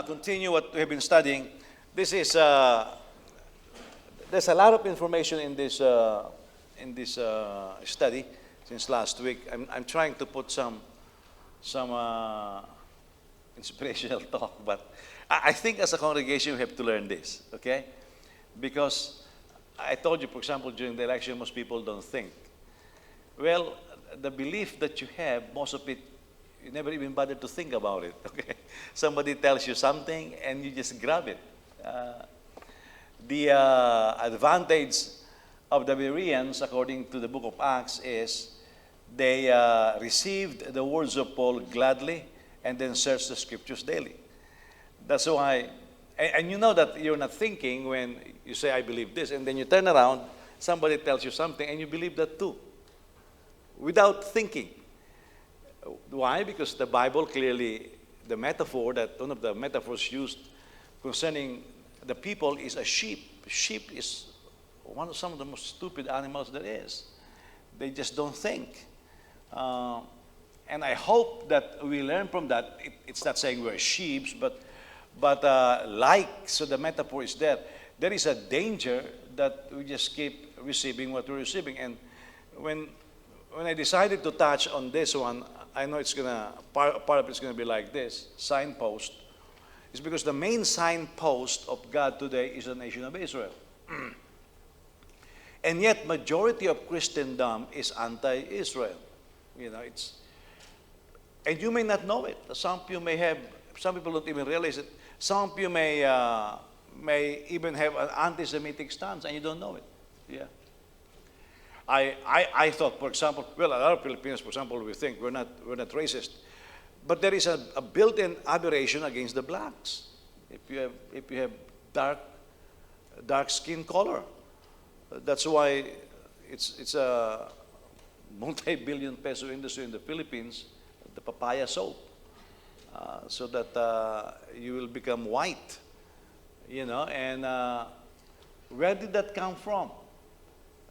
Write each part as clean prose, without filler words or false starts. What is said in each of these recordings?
continue what we have been studying. This is there's a lot of information in this study since last week. I'm trying to put some inspirational talk, but I think as a congregation we have to learn this, okay? Because I told you, for example, during the election, most people don't think. Well, the belief that you have, most of it, you never even bother to think about it, okay? Somebody tells you something and you just grab it. The advantage of the Bereans, according to the book of Acts, is they received the words of Paul gladly and then searched the scriptures daily. That's why, and you know that you're not thinking when you say, I believe this, and then you turn around, somebody tells you something, and you believe that too, without thinking. Why? Because the Bible clearly, the metaphor, that one of the metaphors used concerning the people is a sheep. Sheep is some of the most stupid animals there is. They just don't think. And I hope that we learn from that. It's not saying we're sheep, but so the metaphor is there. There is a danger that we just keep receiving what we're receiving. And when I decided to touch on this one, I know it's gonna part of it's gonna be like this: signpost. It's because the main signpost of God today is the nation of Israel. And yet, majority of Christendom is anti-Israel. You know, and you may not know it. Some people don't even realize it. Some of you may even have an anti-Semitic stance and you don't know it. Yeah. I thought, for example, well, a lot of Filipinos, for example, we think we're not racist, but there is a built-in aberration against the blacks. If you have dark skin color, that's why it's a multi-billion peso industry in the Philippines, the papaya soap, so that you will become white, you know. And where did that come from?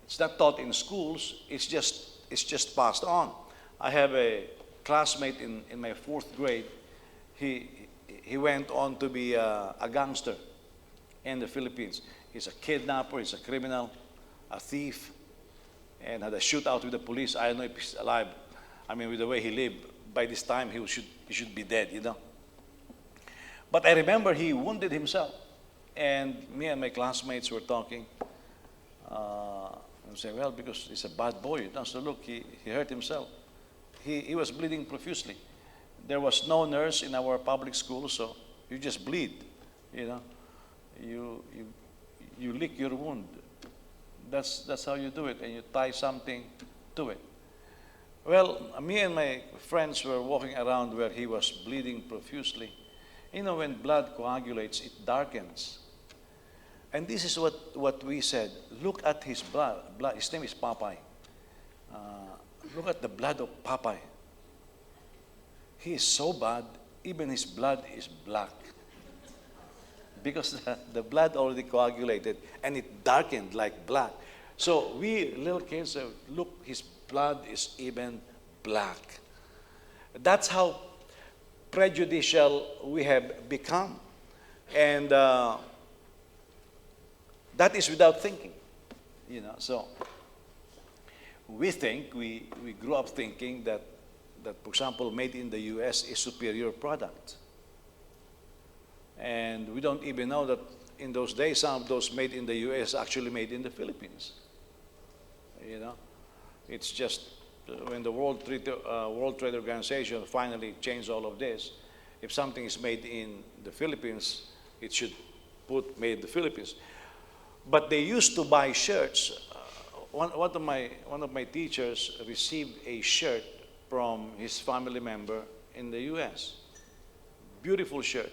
It's not taught in schools. It's just passed on. I have a classmate in my 4th grade. He went on to be a gangster in the Philippines. He's a kidnapper. He's a criminal, a thief, and had a shootout with the police. I don't know if he's alive. I mean, with the way he lived, by this time he should be dead, you know. But I remember he wounded himself, and me and my classmates were talking. And say, well, because he's a bad boy. You know, so look, he hurt himself. He was bleeding profusely. There was no nurse in our public school, so you just bleed. You know, you lick your wound. That's how you do it, and you tie something to it. Well, me and my friends were walking around where he was bleeding profusely. You know, when blood coagulates, it darkens. And this is what we said. Look at his blood. His name is Popeye. Look at the blood of Popeye. He is so bad, even his blood is black. Because the blood already coagulated and it darkened like black. So we little kids said, look, his blood is even black. That's how prejudicial we have become. And that is without thinking, you know. So we grew up thinking that, for example, made in the U.S. is superior product. And we don't even know that in those days, some of those made in the U.S. actually made in the Philippines. You know, it's just when the World Trade Organization finally changed all of this, if something is made in the Philippines, it should put made in the Philippines. But they used to buy shirts. One of my teachers received a shirt from his family member in the U.S. Beautiful shirt.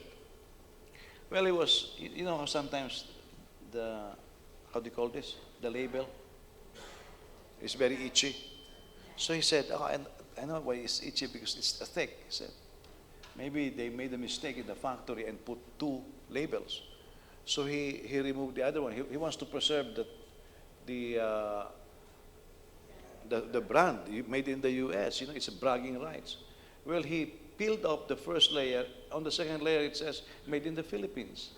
Well, it was, you know how sometimes how do you call this? The label is very itchy. So he said, oh, I know why it's itchy, because it's thick. He said, maybe they made a mistake in the factory and put 2 labels. So he removed the other one. He wants to preserve the brand made in the U.S. You know, it's a bragging rights. Well, he peeled off the first layer. On the second layer, it says, made in the Philippines.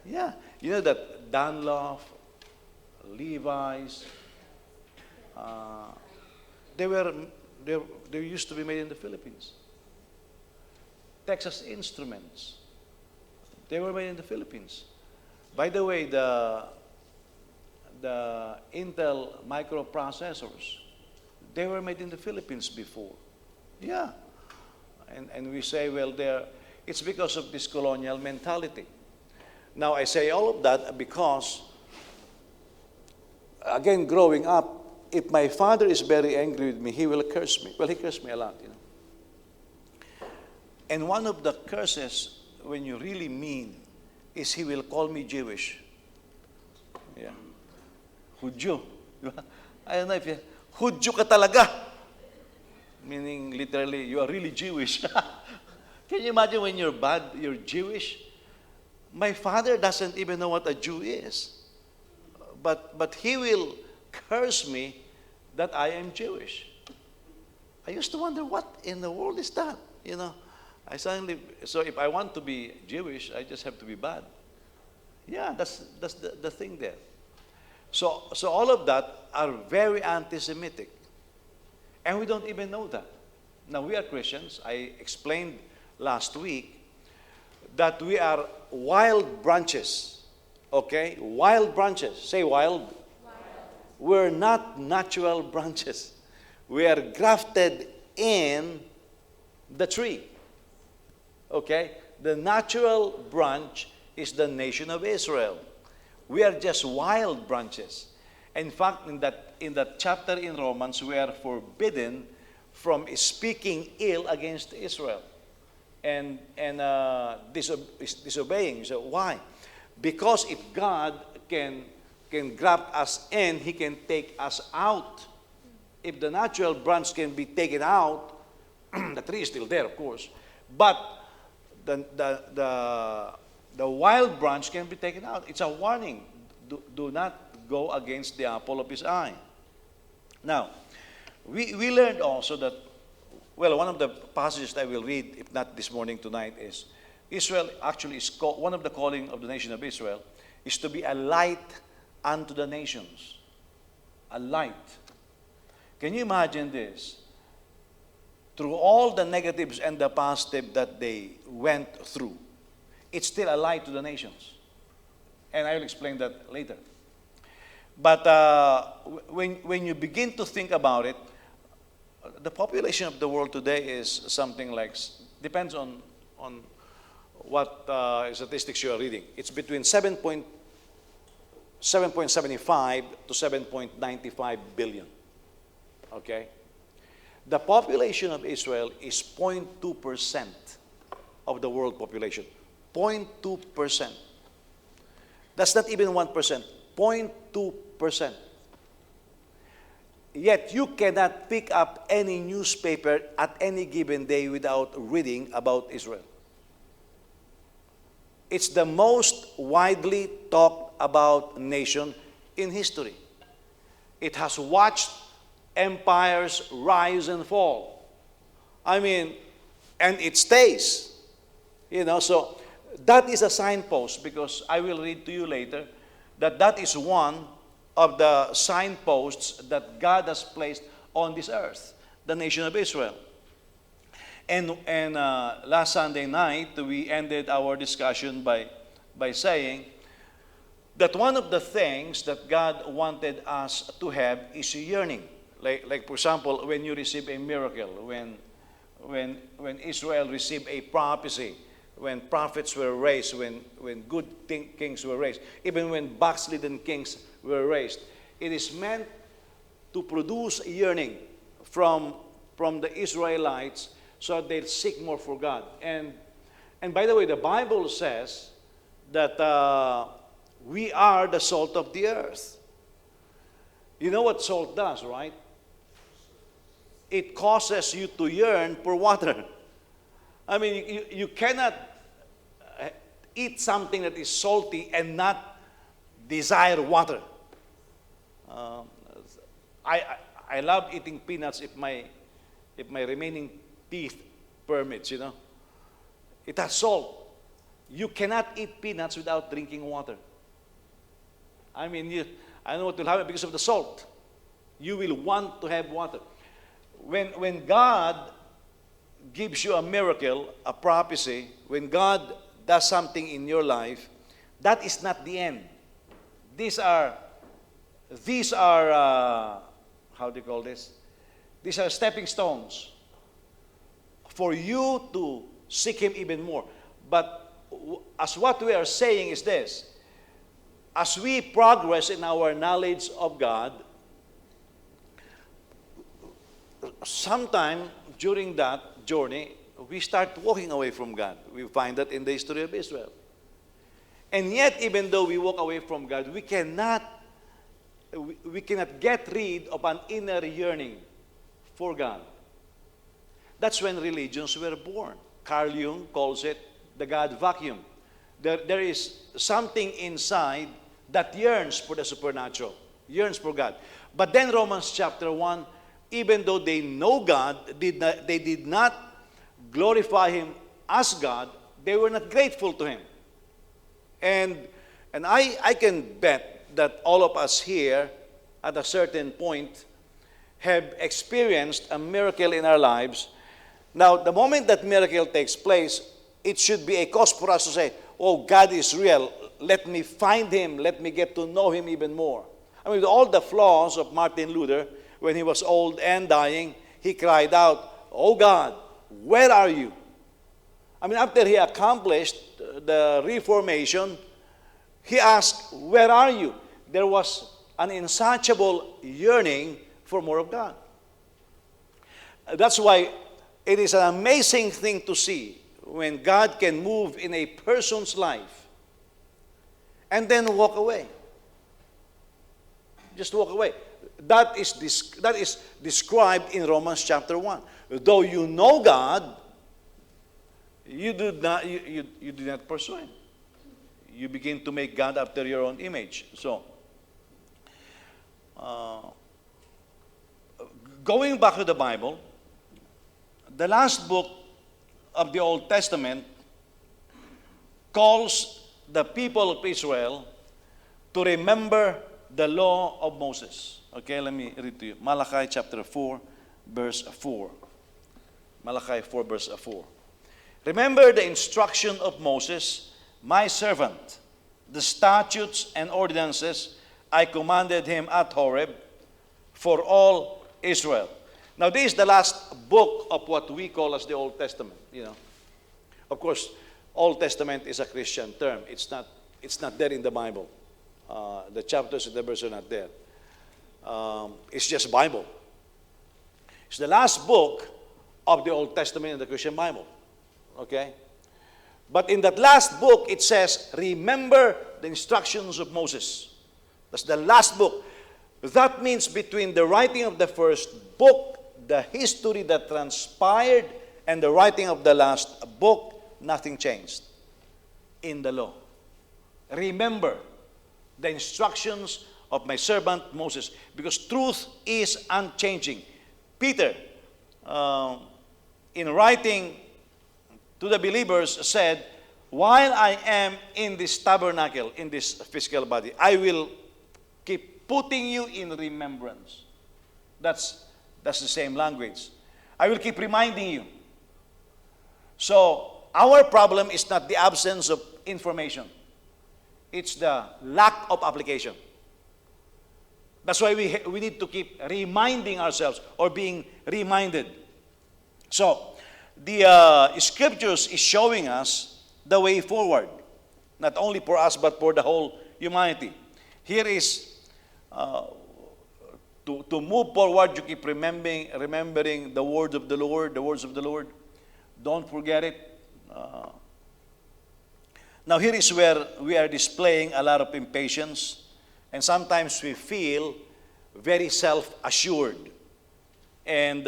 Yeah. You know that Dunlop, Levi's, they were they used to be made in the Philippines. Texas Instruments, they were made in the Philippines. By the way, the Intel microprocessors, they were made in the Philippines before. Yeah. And we say, well, it's because of this colonial mentality. Now, I say all of that because, again, growing up, if my father is very angry with me, he will curse me. Well, he cursed me a lot, you know. And one of the curses, when you really mean, is he will call me Jewish. Yeah. Hudyo. I don't know if you, Hudyo ka talaga. Meaning, literally, you are really Jewish. Can you imagine when you're bad, you're Jewish? My father doesn't even know what a Jew is. But he will curse me that I am Jewish. I used to wonder, what in the world is that? You know, so if I want to be Jewish, I just have to be bad. Yeah, that's the thing there. So all of that are very anti-Semitic. And we don't even know that. Now, we are Christians. I explained last week that we are wild branches. Okay? Wild branches. Say wild. Wild. We're not natural branches. We are grafted in the tree. Okay? The natural branch is the nation of Israel. We are just wild branches. In fact, in that chapter in Romans, we are forbidden from speaking ill against Israel and disobeying. So why? Because if God can graft us in, He can take us out. If the natural branch can be taken out, the tree is still there, of course, but the wild branch can be taken out. It's a warning. Do not go against the apple of His eye. Now, we learned also that, well, one of the passages I will read, if not this morning, tonight, is Israel actually is one of the calling of the nation of Israel is to be a light unto the nations. A light. Can you imagine this? Through all the negatives and the positive that they went through, it's still a light to the nations. And I will explain that later. But when you begin to think about it, the population of the world today is something like, depends on what statistics you are reading. It's between 7.75 to 7.95 billion. Okay? The population of Israel is 0.2% of the world population. 0.2%. That's not even 1%. 0.2%. Yet you cannot pick up any newspaper at any given day without reading about Israel. It's the most widely talked about nation in history. It has watched empires rise and fall. I mean, and it stays. You know, so that is a signpost, because I will read to you later that is one of the signposts that God has placed on this earth, the nation of Israel. And last Sunday night, we ended our discussion by saying that one of the things that God wanted us to have is yearning. Like for example, when you receive a miracle, when Israel received a prophecy, when prophets were raised, when good kings were raised, even when backslidden kings were raised, it is meant to produce yearning from the Israelites so that they'll seek more for God. And by the way, the Bible says that we are the salt of the earth. You know what salt does, right? It causes you to yearn for water. I mean, you cannot eat something that is salty and not desire water. I love eating peanuts if my remaining teeth permits, It has salt. You cannot eat peanuts without drinking water. I know what will happen because of the salt. You will want to have water. When God gives you a miracle, a prophecy, when God does something in your life, that is not the end. These are how do you call this? These are stepping stones for you to seek Him even more. But as what we are saying is this: as we progress in our knowledge of God, sometime during that journey, we start walking away from God. We find that in the history of Israel. And yet, even though we walk away from God, we cannot get rid of an inner yearning for God. That's when religions were born. Carl Jung calls it the God vacuum. There is something inside that yearns for the supernatural, yearns for God. But then Romans chapter 1, even though they know God, they did not glorify Him as God, they were not grateful to Him. And I can bet that all of us here at a certain point have experienced a miracle in our lives. Now, the moment that miracle takes place, it should be a cause for us to say, oh, God is real. Let me find Him. Let me get to know Him even more. With all the flaws of Martin Luther, when he was old and dying, he cried out, oh God, where are you? After he accomplished the Reformation, he asked, where are you? There was an insatiable yearning for more of God. That's why it is an amazing thing to see when God can move in a person's life and then walk away. Just walk away. That is described in Romans chapter 1. Though you know God, you do not pursue Him. You begin to make God after your own image. So, going back to the Bible, the last book of the Old Testament calls the people of Israel to remember the law of Moses. Okay, let me read to you. Malachi chapter 4, verse 4. Malachi 4, verse 4. Remember the instruction of Moses, my servant, the statutes and ordinances I commanded him at Horeb for all Israel. Now, this is the last book of what we call as the Old Testament. Of course, Old Testament is a Christian term. It's not there in the Bible. The chapters and the verses are not there. It's just Bible. It's the last book of the Old Testament in the Christian Bible. Okay? But in that last book, it says, remember the instructions of Moses. That's the last book. That means between the writing of the first book, the history that transpired, and the writing of the last book, nothing changed in the law. Remember the instructions of my servant Moses, because truth is unchanging. Peter, in writing to the believers, said, while I am in this tabernacle, in this physical body, I will keep putting you in remembrance. That's the same language. I will keep reminding you. So, our problem is not the absence of information. It's the lack of application. That's why we need to keep reminding ourselves or being reminded. So, the scriptures is showing us the way forward, not only for us but for the whole humanity. Here is to move forward. You keep remembering the word of the Lord, the words of the Lord. Don't forget it. Now here is where we are displaying a lot of impatience, and sometimes we feel very self-assured, and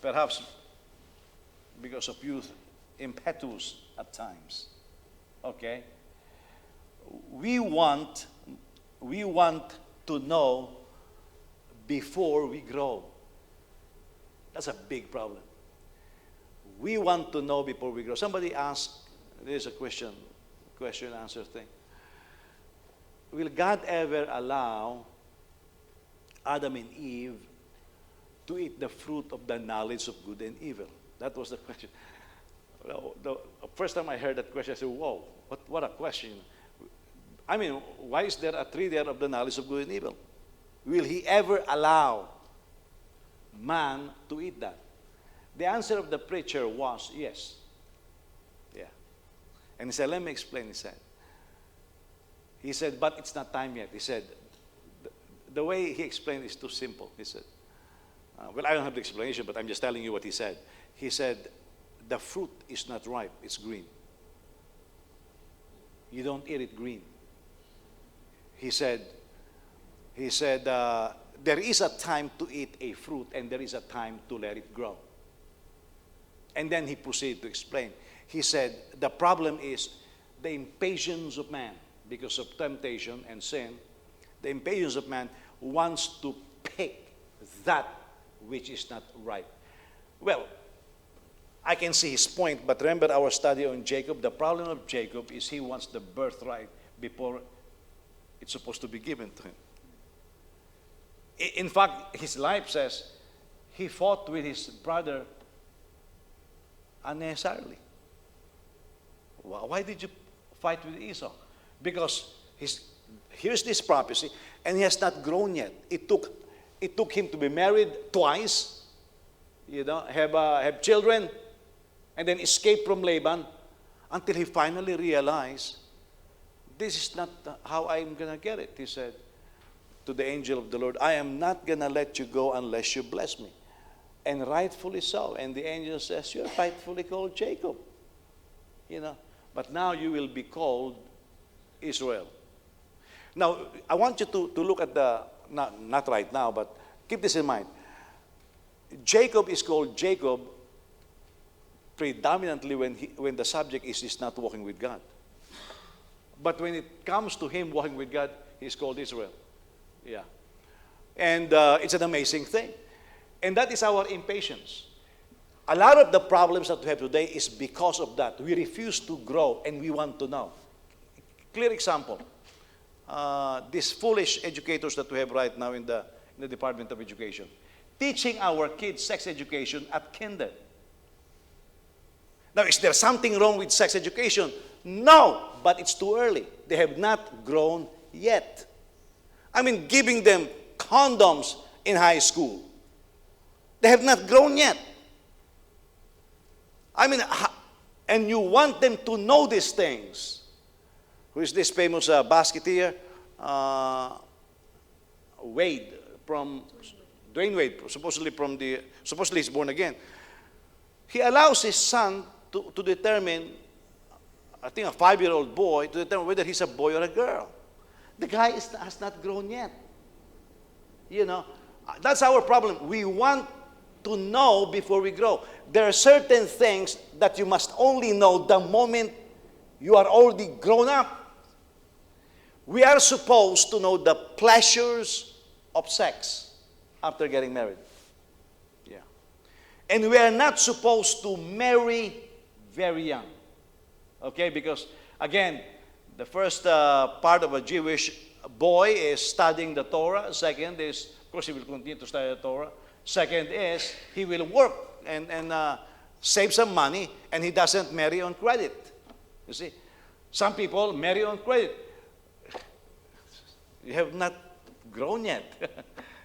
perhaps because of youth, impetuous at times. Okay? We want to know before we grow. That's a big problem. We want to know before we grow. Somebody asked, there's a question answer thing. Will God ever allow Adam and Eve to eat the fruit of the knowledge of good and evil? That was the question. The first time I heard that question, I said, whoa, what a question. I mean, why is there a tree there of the knowledge of good and evil? Will he ever allow man to eat that? The answer of the preacher was yes. Yeah. And he said, let me explain, he said, but it's not time yet. He said, the way he explained is too simple. He said, well, I don't have the explanation, but I'm just telling you what he said. He said, the fruit is not ripe, it's green. You don't eat it green. He said, there is a time to eat a fruit and there is a time to let it grow. And then he proceeded to explain. He said, the problem is the impatience of man because of temptation and sin. The impatience of man wants to pick that which is not ripe. Well, I can see his point, but remember our study on Jacob. The problem of Jacob is he wants the birthright before it's supposed to be given to him. In fact, his life says he fought with his brother unnecessarily. Why did you fight with Esau? Because here's this prophecy, and he has not grown yet. It took him to be married twice, have children, and then escape from Laban until he finally realized, this is not how I'm going to get it. He said to the angel of the Lord, I am not going to let you go unless you bless me. And rightfully so. And the angel says, you're rightfully called Jacob. But now you will be called Israel. Now, I want you to look at not right now, but keep this in mind. Jacob is called Jacob predominantly when the subject is not walking with God. But when it comes to him walking with God, he's called Israel. Yeah. And it's an amazing thing. And that is our impatience. A lot of the problems that we have today is because of that. We refuse to grow and we want to know. Clear example. These foolish educators that we have right now in the Department of Education. Teaching our kids sex education at kinder. Now, is there something wrong with sex education? No, but it's too early. They have not grown yet. I mean, giving them condoms in high school. They have not grown yet. I mean, and you want them to know these things. Who is this famous basketeer? Dwayne Wade, supposedly he's born again. He allows his son to determine, I think a 5-year-old boy, to determine whether he's a boy or a girl. The guy has not grown yet. That's our problem. We want to know before we grow. There are certain things that you must only know the moment you are already grown up. We are supposed to know the pleasures of sex after getting married. Yeah. And we are not supposed to marry very young. Okay? Because, again, the first part of a Jewish boy is studying the Torah. Second is, of course, he will continue to study the Torah. Second is, he will work and save some money, and he doesn't marry on credit. You see? Some people marry on credit. You have not grown yet.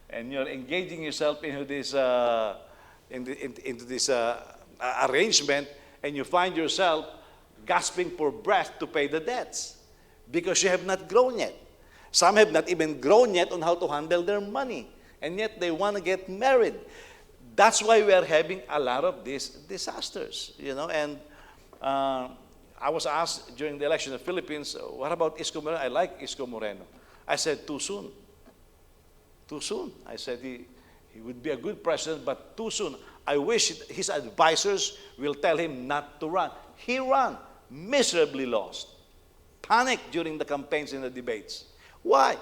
And you're engaging yourself into this, arrangement, and you find yourself gasping for breath to pay the debts because you have not grown yet. Some have not even grown yet on how to handle their money, and yet they want to get married. That's why we are having a lot of these disasters, And I was asked during the election in the Philippines, what about Isko Moreno? I like Isko Moreno. I said, too soon. Too soon. I said he would be a good president, but too soon. I wish his advisors will tell him not to run. He ran, miserably lost, panicked during the campaigns and the debates. Why?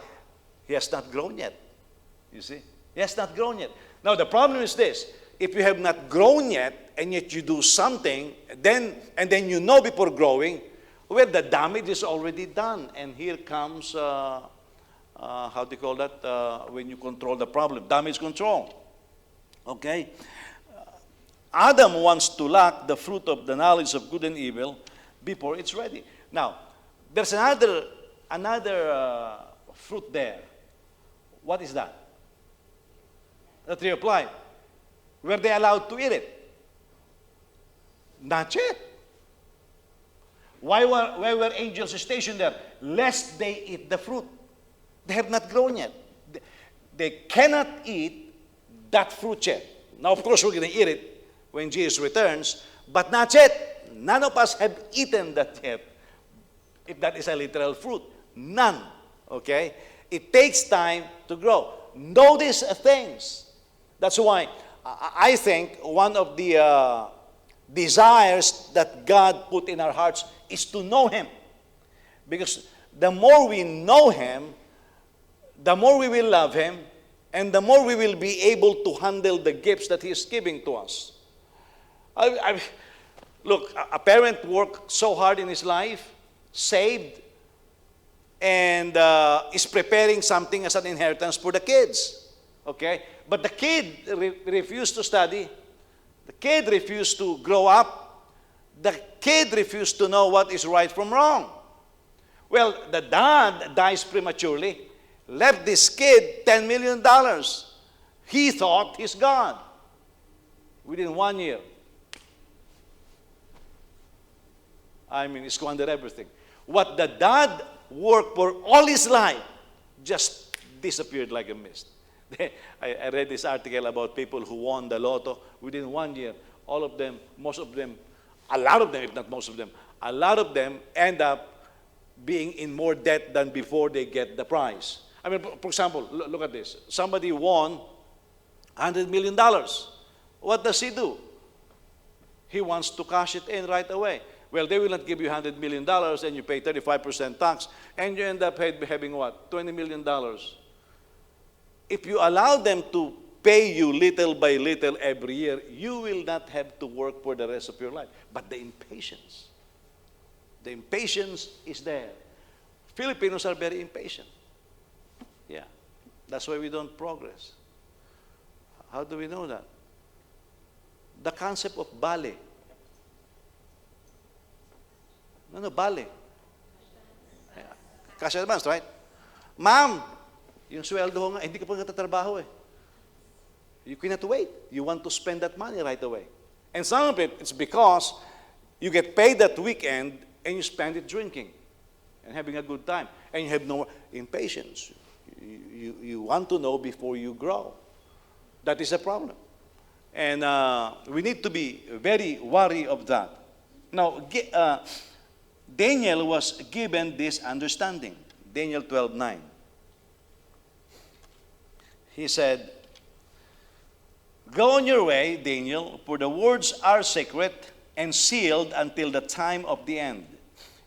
He has not grown yet. You see? He has not grown yet. Now, the problem is this. if you have not grown yet, and yet you do something, and then you know before growing, well, the damage is already done. And here comes, how do you call that, when you control the problem? Damage control. Okay? Adam wants to lack the fruit of the knowledge of good and evil before it's ready. Now, there's another fruit there. What is that? The tree of life. Were they allowed to eat it? Not yet. Why were angels stationed there? Lest they eat the fruit. They have not grown yet. They cannot eat that fruit yet. Now, of course, we're going to eat it when Jesus returns, but not yet. None of us have eaten that yet. If that is a literal fruit. None. Okay? It takes time to grow. Know these things. That's why I think one of the desires that God put in our hearts is to know Him. Because the more we know Him, the more we will love Him, and the more we will be able to handle the gifts that He is giving to us. Look, a parent worked so hard in his life, saved, and is preparing something as an inheritance for the kids. Okay? But the kid refused to study. The kid refused to grow up. The kid refused to know what is right from wrong. Well, the dad dies prematurely, left this kid $10 million. He thought he's God. Within 1 year, he squandered everything. What the dad worked for all his life just disappeared like a mist. I read this article about people who won the lotto. Within 1 year, all of them, most of them, a lot of them, if not most of them, a lot of them end up being in more debt than before they get the prize. For example, look at this. Somebody won $100 million. What does he do? He wants to cash it in right away. Well, they will not give you $100 million and you pay 35% tax, and you end up having what? $20 million. If you allow them to pay you little by little every year, you will not have to work for the rest of your life. But the impatience is there. Filipinos are very impatient. Yeah. That's why we don't progress. How do we know that? The concept of bale. Bale. Cash advance, right? Ma'am, yung sweldo ko nga, hindi ka pa natatrabaho eh. You cannot wait. You want to spend that money right away. And some of it's because you get paid that weekend and you spend it drinking and having a good time. And you have no impatience. You want to know before you grow. That is a problem. And we need to be very wary of that. Now, Daniel was given this understanding. Daniel 12:9. He said, "Go on your way, Daniel, for the words are secret and sealed until the time of the end.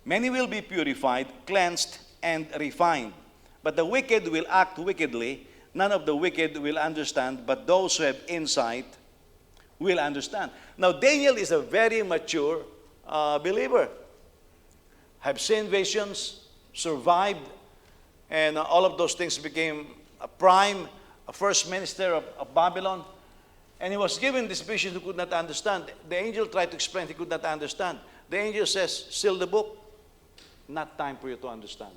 Many will be purified, cleansed, and refined. But the wicked will act wickedly. None of the wicked will understand, but those who have insight will understand." Now, Daniel is a very mature believer. Have seen visions, survived, and all of those things became a first minister of Babylon. And he was given this vision he could not understand. The angel tried to explain, he could not understand. The angel says, "Seal the book. Not time for you to understand."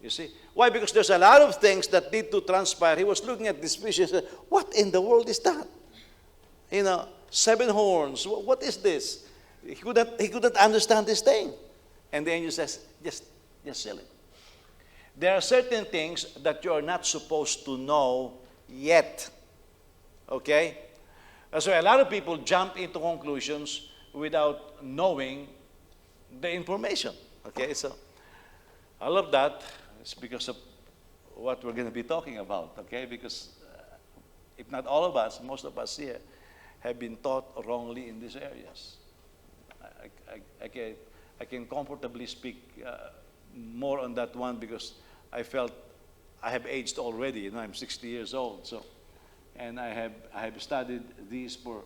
You see? Why? Because there's a lot of things that need to transpire. He was looking at this vision and said, "What in the world is that? 7 horns. What is this?" He couldn't understand this thing. And the angel says, just seal it. There are certain things that you are not supposed to know yet. Okay? So a lot of people jump into conclusions without knowing the information. Okay? So all of that is because of what we're going to be talking about. Okay? Because if not all of us, most of us here have been taught wrongly in these areas. I can comfortably speak more on that one because I felt I have aged already. I'm 60 years old. So and I have studied these for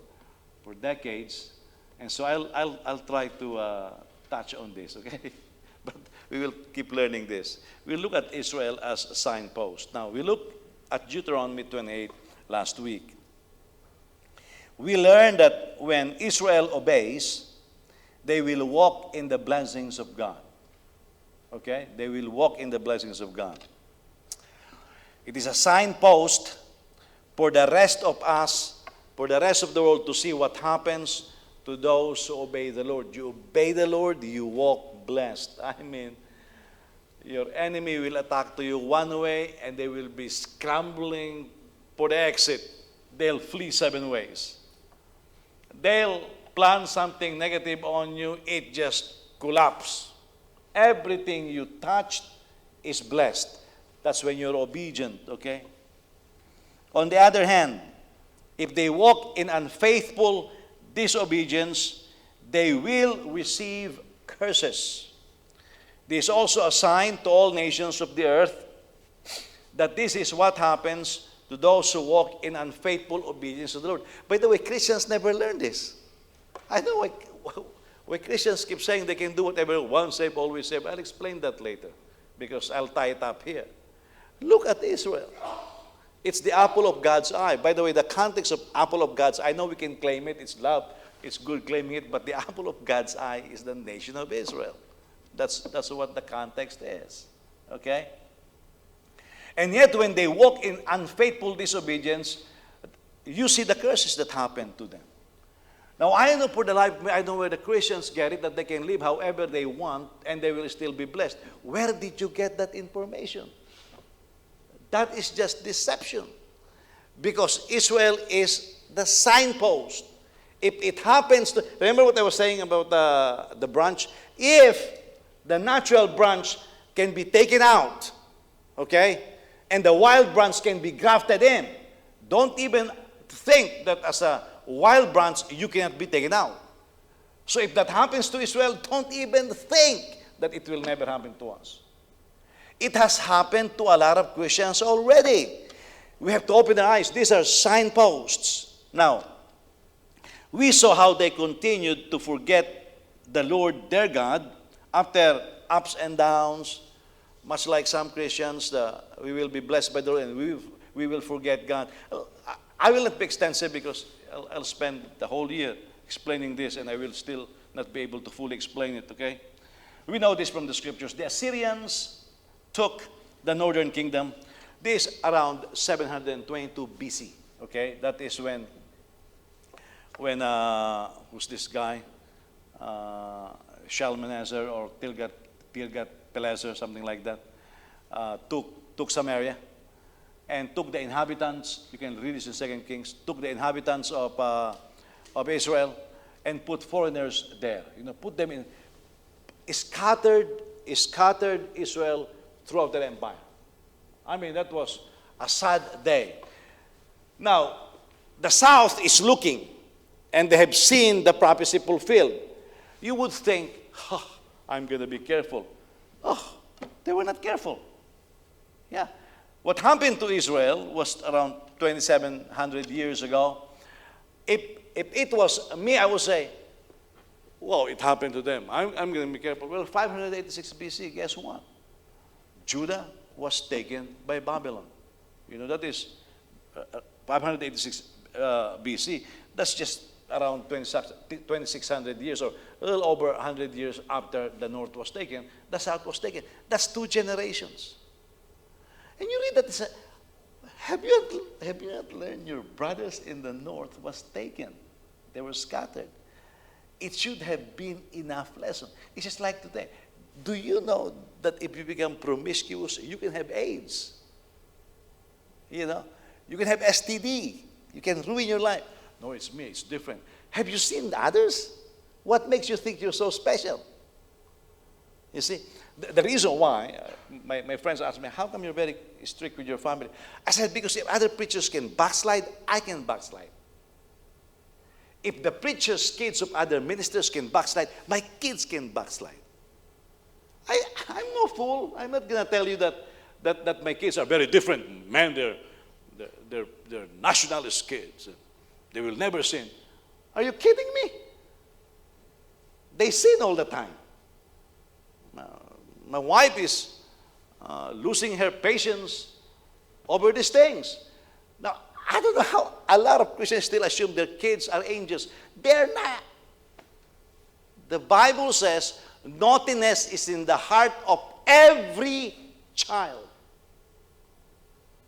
decades, and so I'll try to touch on this, okay? But we will keep learning this. We'll look at Israel as a signpost. Now, we look at Deuteronomy 28 last week. We learned that when Israel obeys, they will walk in the blessings of God. Okay? They will walk in the blessings of God. It is a signpost for the rest of us, for the rest of the world to see what happens to those who obey the Lord. You obey the Lord, you walk blessed. I mean, your enemy will attack to you one way and they will be scrambling for the exit. They'll flee 7 ways. They'll plan something negative on you, it just collapses. Everything you touched is blessed. That's when you're obedient, okay? On the other hand, if they walk in unfaithful disobedience, they will receive curses. This is also a sign to all nations of the earth that this is what happens to those who walk in unfaithful obedience to the Lord. By the way, Christians never learn this. I know why Christians keep saying they can do whatever, once saved, always saved. I'll explain that later because I'll tie it up here. Look at Israel. It's the apple of God's eye. By the way, the context of apple of God's eye, I know we can claim it. It's love. It's good claiming it. But the apple of God's eye is the nation of Israel. That's what the context is. Okay? And yet when they walk in unfaithful disobedience, you see the curses that happen to them. Now, I know for the life, I know where the Christians get it, that they can live however they want and they will still be blessed. Where did you get that information? That is just deception. Because Israel is the signpost. If it happens to, remember what I was saying about the branch? If the natural branch can be taken out, okay, and the wild branch can be grafted in, don't even think that as a wild branch you cannot be taken out. So if that happens to Israel, don't even think that it will never happen to us. It has happened to a lot of Christians already. We have to open our eyes. These are signposts. Now, we saw how they continued to forget the Lord their God after ups and downs, much like some Christians, we will be blessed by the Lord and we will forget God. I will not be extensive because I'll spend the whole year explaining this and I will still not be able to fully explain it, okay? We know this from the scriptures. The Assyrians took the northern kingdom. This around 722 BC, okay? That is when who's this guy? Shalmaneser or Tilgat-Pileser, something like that, took Samaria and took the inhabitants, you can read this in 2 Kings, took the inhabitants of Israel and put foreigners there. Put them in, scattered Israel throughout the empire. I mean, that was a sad day. Now, the south is looking and they have seen the prophecy fulfilled. You would think, I'm going to be careful. They were not careful. Yeah. What happened to Israel was around 2,700 years ago. If it was me, I would say, well, it happened to them. I'm going to be careful. Well, 586 BC, guess what? Judah was taken by Babylon. That is 586 BC. That's just around 2,600 years or a little over 100 years after the north was taken, the south was taken. That's 2 generations. And you read that, it's have you not learned your brothers in the north was taken? They were scattered. It should have been enough lesson. It's just like today. Do you know that if you become promiscuous, you can have AIDS? You can have STD. You can ruin your life. No, it's me. It's different. Have you seen the others? What makes you think you're so special? You see, the reason why, my friends ask me, how come you're very strict with your family? I said, because if other preachers can backslide, I can backslide. If the preachers' kids of other ministers can backslide, my kids can backslide. I'm no fool. I'm not going to tell you that my kids are very different. Man, they're nationalist kids. They will never sin. Are you kidding me? They sin all the time. My wife is losing her patience over these things. Now, I don't know how a lot of Christians still assume their kids are angels. They're not. The Bible says naughtiness is in the heart of every child.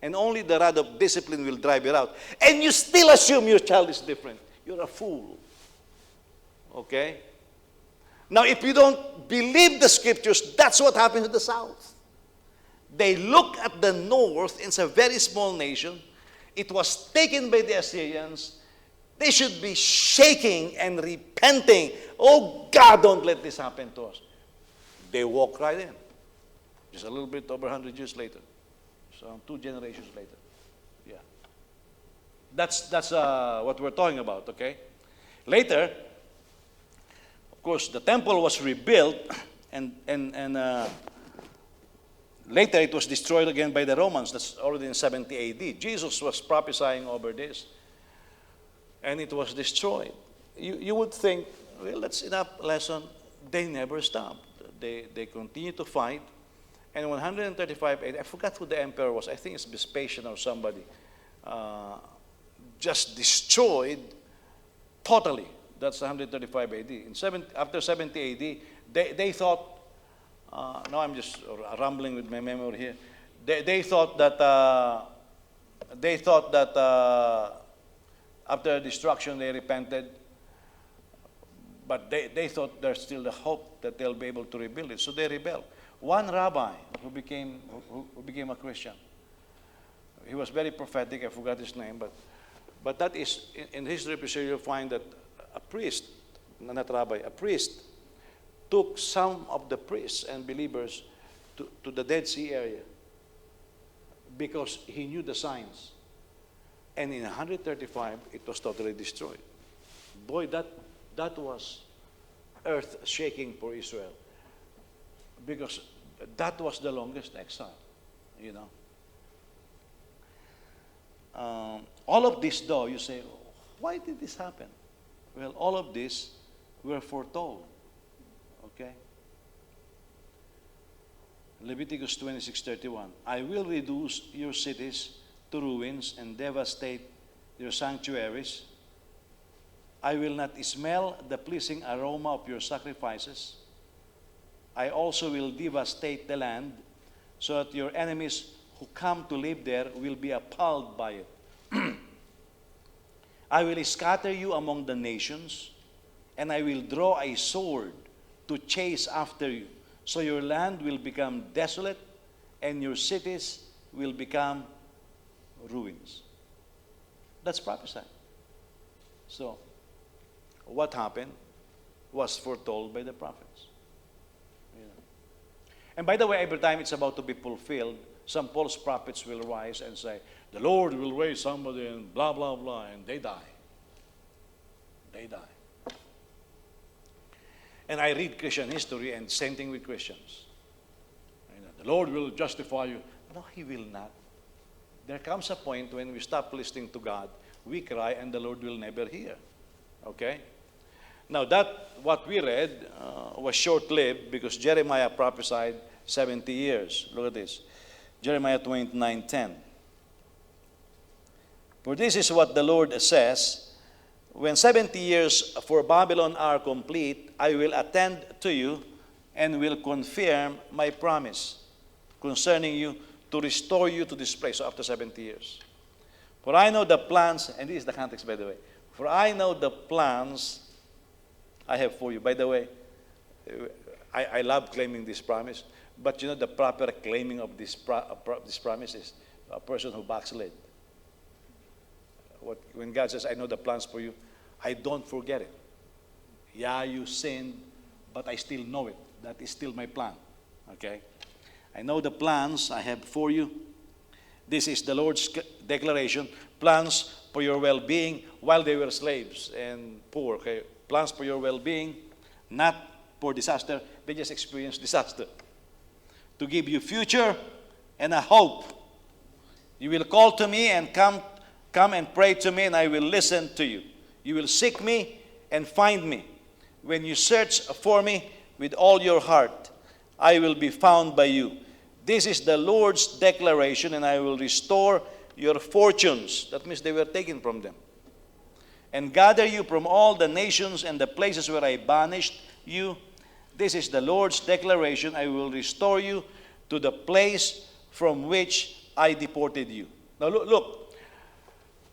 And only the rod of discipline will drive it out. And you still assume your child is different. You're a fool. Okay? Now, if you don't believe the scriptures, that's what happened to the South. They look at the north, it's a very small nation. It was taken by the Assyrians. They should be shaking and repenting. Oh, God, don't let this happen to us. They walk right in. Just a little bit over 100 years later. So 2 generations later. Yeah. That's what we're talking about, okay? Later, of course, the temple was rebuilt, and later it was destroyed again by the Romans. That's already in 70 AD. Jesus was prophesying over this, and it was destroyed. You would think, well, that's enough lesson. They never stopped. They continue to fight. And 135 AD, I forgot who the emperor was. I think it's Vespasian or somebody. Just destroyed totally. That's 135 AD. After 70 AD, they thought, now I'm just rambling with my memory here. They thought that after destruction they repented, but they thought there's still the hope that they'll be able to rebuild it. So they rebelled. One rabbi who became a Christian, he was very prophetic. I forgot his name, but that is in history. You'll find that a priest, not rabbi, a priest took some of the priests and believers to the Dead Sea area because he knew the signs. And in 135, it was totally destroyed. Boy, that was earth shaking for Israel, because that was the longest exile, you know. All of this, though, you say, why did this happen? Well, all of this were foretold. Okay? Leviticus 26:31. I will reduce your cities to ruins and devastate your sanctuaries. I will not smell the pleasing aroma of your sacrifices. I also will devastate the land so that your enemies who come to live there will be appalled by it. I will scatter you among the nations, and I will draw a sword to chase after you. So your land will become desolate, and your cities will become ruins. That's prophesied. So, what happened was foretold by the prophets. Yeah. And by the way, every time it's about to be fulfilled, some false prophets will rise and say, the Lord will raise somebody and blah, blah, blah, and they die. They die. And I read Christian history, and same thing with Christians. The Lord will justify you. No, He will not. There comes a point when we stop listening to God, we cry, and the Lord will never hear. Okay? Now, what we read was short-lived, because Jeremiah prophesied 70 years. Look at this. Jeremiah 29:10. For this is what the Lord says, when 70 years for Babylon are complete, I will attend to you and will confirm my promise concerning you to restore you to this place. So after 70 years. For I know the plans, and this is the context, by the way. For I know the plans I have for you. By the way, I love claiming this promise, but you know the proper claiming of this promise is a person who backslid. When God says, I know the plans for you, I don't forget it. Yeah, you sinned, but I still know it. That is still my plan. Okay? I know the plans I have for you. This is the Lord's declaration. Plans for your well-being while they were slaves and poor. Okay? Plans for your well-being, not for disaster. They just experienced disaster. To give you future and a hope. You will call to me and come and pray to me, and I will listen to you. You will seek me and find me. When you search for me with all your heart, I will be found by you. This is the Lord's declaration, and I will restore your fortunes. That means they were taken from them. And gather you from all the nations and the places where I banished you. This is the Lord's declaration. I will restore you to the place from which I deported you. Now look,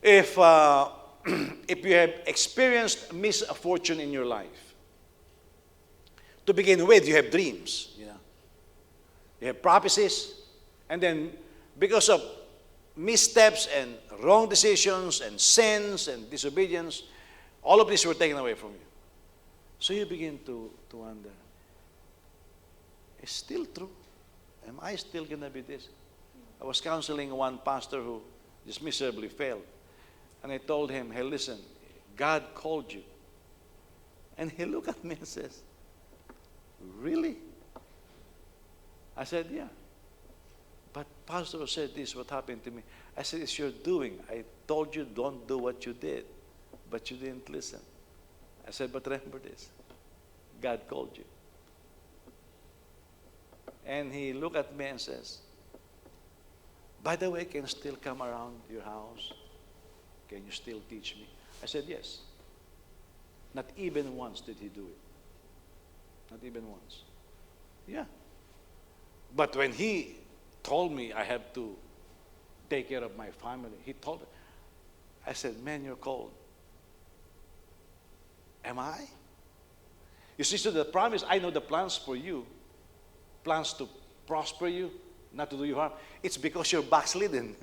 if you have experienced misfortune in your life, to begin with, you have dreams. You have prophecies, and then because of missteps and wrong decisions and sins and disobedience, all of these were taken away from you. So you begin to wonder, it's still true? Am I still going to be this? I was counseling one pastor who just miserably failed. And I told him, hey, listen, God called you. And he looked at me and says, really? I said, yeah. But pastor said this, what happened to me? I said, it's your doing. I told you don't do what you did, but you didn't listen. I said, but remember this, God called you. And he looked at me and says, by the way, can you still come around your house? Can you still teach me? I said, yes. Not even once did he do it. Not even once. Yeah. But when he told me I have to take care of my family, he told me, I said, man, you're cold. Am I? You see, so the promise, I know the plans for you, plans to prosper you, not to do you harm. It's because you're backslidden.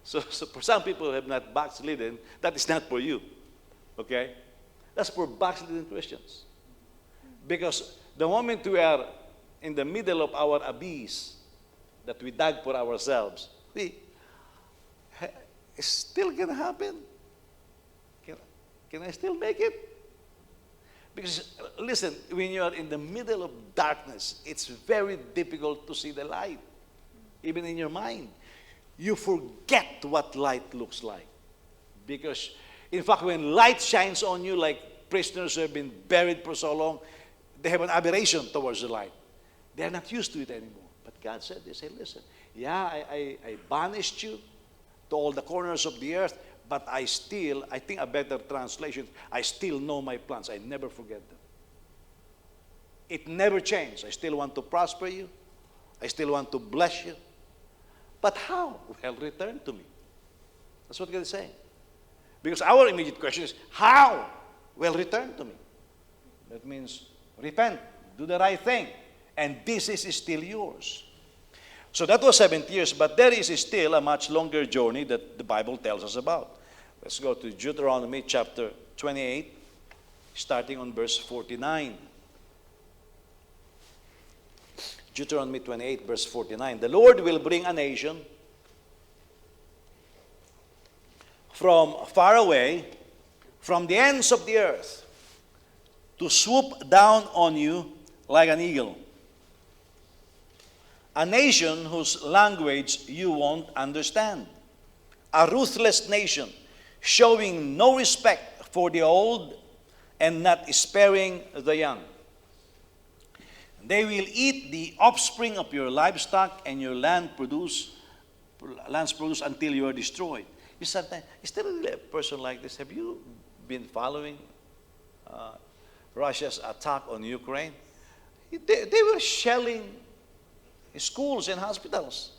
So for some people who have not backslidden, that is not for you. Okay? That's for backslidden Christians. Because the moment we are in the middle of our abyss that we dug for ourselves, it's still going to happen. Can I still make it? Because, listen, when you are in the middle of darkness, it's very difficult to see the light, even in your mind. You forget what light looks like. Because, in fact, when light shines on you, like prisoners who have been buried for so long, they have an aberration towards the light. They are not used to it anymore. But God said, they say, listen, yeah, I banished you to all the corners of the earth, but I think a better translation, I still know my plans. I never forget them. It never changed. I still want to prosper you. I still want to bless you. But how? Well, return to me. That's what God is saying. Because our immediate question is, how? Well, return to me. That means repent, do the right thing, and this is still yours. So that was 70 years, but there is still a much longer journey that the Bible tells us about. Let's go to Deuteronomy chapter 28, starting on verse 49. Deuteronomy 28, verse 49. The Lord will bring a nation from far away, from the ends of the earth, to swoop down on you like an eagle. A nation whose language you won't understand. A ruthless nation, showing no respect for the old and not sparing the young. They will eat the offspring of your livestock and your land's produce until you are destroyed. You sometimes, is there really a person like this? Have you been following Russia's attack on Ukraine? They were shelling schools and hospitals.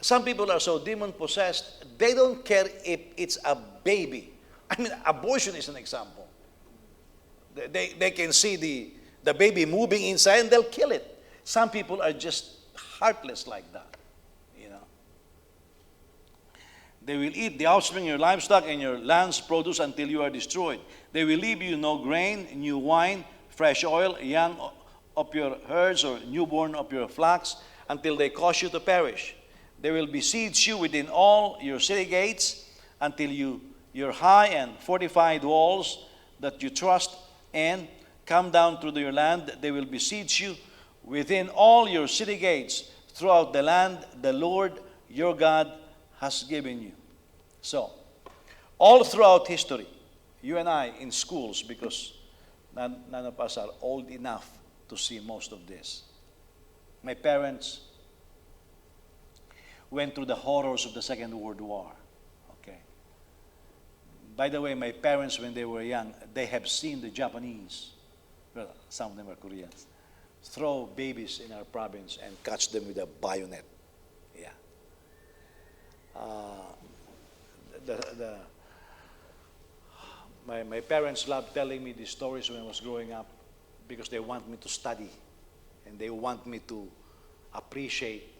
Some people are so demon-possessed, they don't care if it's a baby. I mean, abortion is an example. They can see the baby moving inside and they'll kill it. Some people are just heartless like that, you know. They will eat the offspring of your livestock and your land's produce until you are destroyed. They will leave you no grain, new wine, fresh oil, young of your herds or newborn of your flocks, until they cause you to perish. They will besiege you within all your city gates until your high and fortified walls that you trust in come down through your land. They will besiege you within all your city gates throughout the land the Lord your God has given you. So, all throughout history, you and I in schools, because none of us are old enough to see most of this. My parents went through the horrors of the Second World War. Okay. By the way, my parents, when they were young, they have seen the Japanese, well, some of them are Koreans, throw babies in our province and catch them with a bayonet. Yeah. My parents loved telling me these stories when I was growing up because they want me to study and they want me to appreciate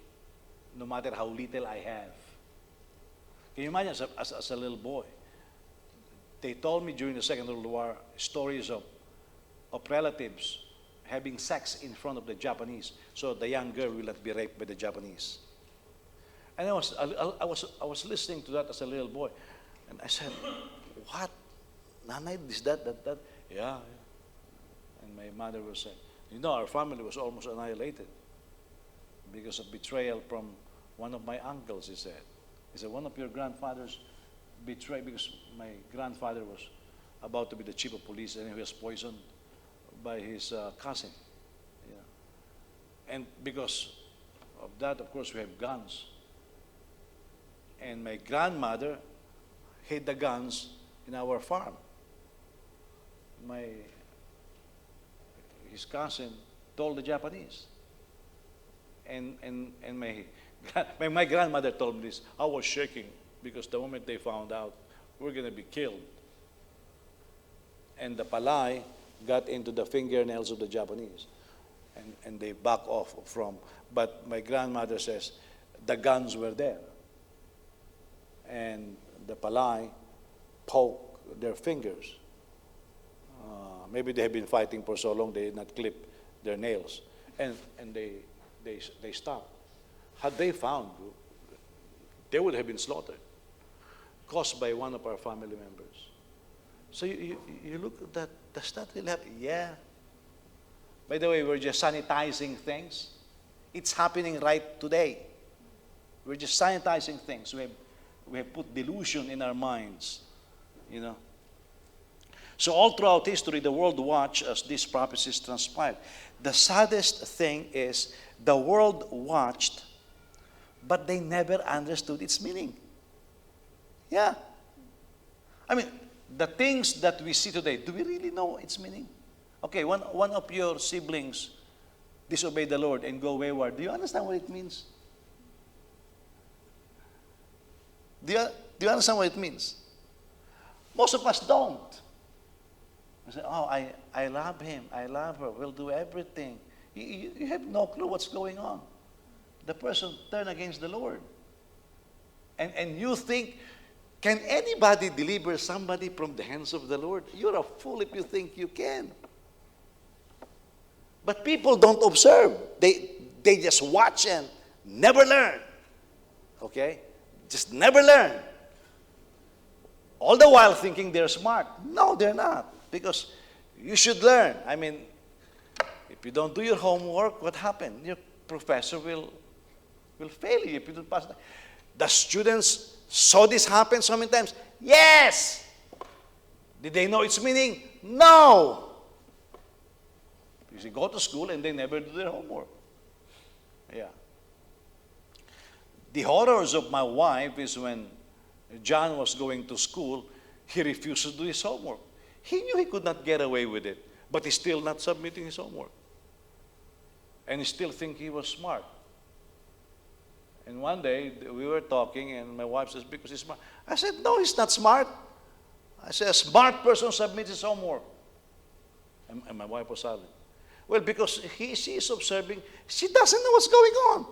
no matter how little I have. Can you imagine as a little boy? They told me during the Second World War stories of relatives having sex in front of the Japanese so the young girl will not be raped by the Japanese. And I was listening to that as a little boy. And I said, what? Nanay, is that? Yeah. And my mother was saying, you know, our family was almost annihilated because of betrayal from one of my uncles, he said. He said, one of your grandfathers betrayed, because my grandfather was about to be the chief of police and he was poisoned by his cousin. Yeah. And because of that, of course, we have guns. And my grandmother hid the guns in our farm. His cousin told the Japanese. And my grandmother told me this. I was shaking because the moment they found out, we're going to be killed. And the palay got into the fingernails of the Japanese. And they back off from. But my grandmother says the guns were there. And the palay poked their fingers. Maybe they have been fighting for so long they did not clip their nails. And they stopped. Had they found, they would have been slaughtered, caused by one of our family members. So you look at that, does that really happen? Yeah. By the way, we're just sanitizing things. It's happening right today. We're just sanitizing things. We have put delusion in our minds, you know. So all throughout history, the world watched as these prophecies transpired. The saddest thing is the world watched, but they never understood its meaning. Yeah. I mean, the things that we see today, do we really know its meaning? Okay, one of your siblings disobey the Lord and go wayward. Do you understand what it means? Do you understand what it means? Most of us don't. I say, oh, I love him, I love her, we'll do everything. You have no clue what's going on. The person turned against the Lord. And you think, can anybody deliver somebody from the hands of the Lord? You're a fool if you think you can. But people don't observe. They just watch and never learn. Okay? Just never learn. All the while thinking they're smart. No, they're not. Because you should learn. I mean, if you don't do your homework, what happened? Your professor will fail you if you don't pass. The students saw this happen so many times. Yes! Did they know its meaning? No! Because they go to school and they never do their homework. Yeah. The horrors of my wife is when John was going to school, he refused to do his homework. He knew he could not get away with it, but he's still not submitting his homework. And he still think he was smart. And one day, we were talking, and my wife says, because he's smart. I said, no, he's not smart. I said, a smart person submits his homework. And my wife was silent. Well, because she is observing, she doesn't know what's going on.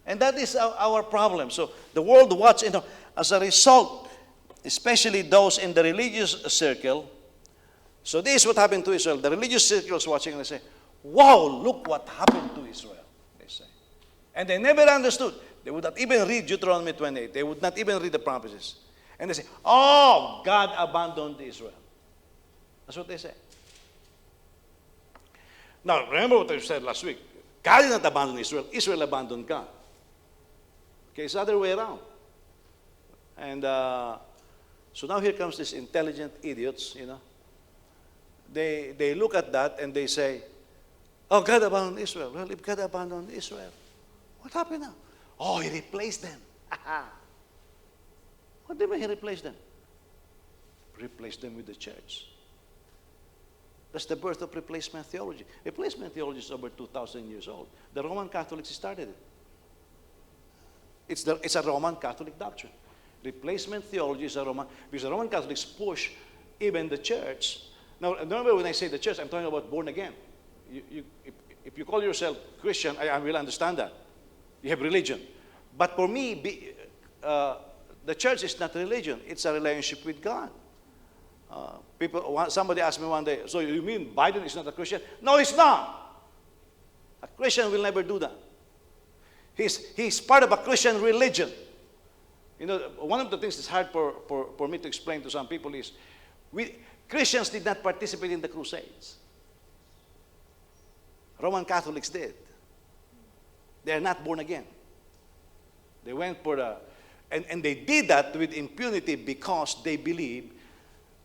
And that is our problem. So the world watches, as a result, especially those in the religious circle. So this is what happened to Israel. The religious circle is watching and they say, wow, look what happened to Israel, they say. And they never understood. They would not even read Deuteronomy 28. They would not even read the prophecies. And they say, oh, God abandoned Israel. That's what they say. Now, remember what I said last week. God did not abandon Israel. Israel abandoned God. Okay, it's the other way around. And so now here comes these intelligent idiots, you know. They look at that and they say, oh, God abandoned Israel. Well, if God abandoned Israel, what happened now? Oh, He replaced them. What do you mean He replaced them? Replaced them with the church. That's the birth of replacement theology. Replacement theology is over 2,000 years old. The Roman Catholics started it. It's a Roman Catholic doctrine. Replacement theology is a Roman, because the Roman Catholics push even the church. Now, remember when I say the church, I'm talking about born again. If you call yourself Christian, I will understand that. You have religion. But for me, the church is not religion. It's a relationship with God. Somebody asked me one day, so you mean Biden is not a Christian? No, he's not. A Christian will never do that. He's part of a Christian religion. You know, one of the things that's hard for me to explain to some people is, Christians did not participate in the Crusades. Roman Catholics did. They are not born again. They went for and they did that with impunity because they believed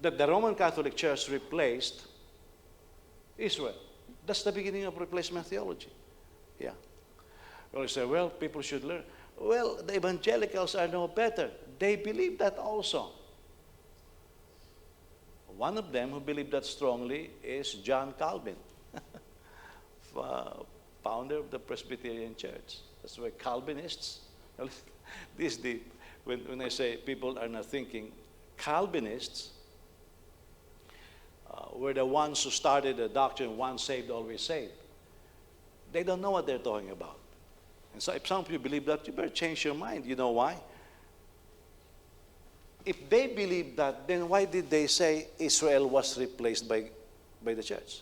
that the Roman Catholic Church replaced Israel. That's the beginning of replacement theology. Yeah. Well, you say, well, people should learn. Well, the evangelicals are no better. They believe that also. One of them who believed that strongly is John Calvin, founder of the Presbyterian Church. That's why Calvinists, this deep. When I say people are not thinking, Calvinists were the ones who started the doctrine, once saved, always saved. They don't know what they're talking about. And so if some of you believe that, you better change your mind. You know why? If they believe that, then why did they say Israel was replaced by the church?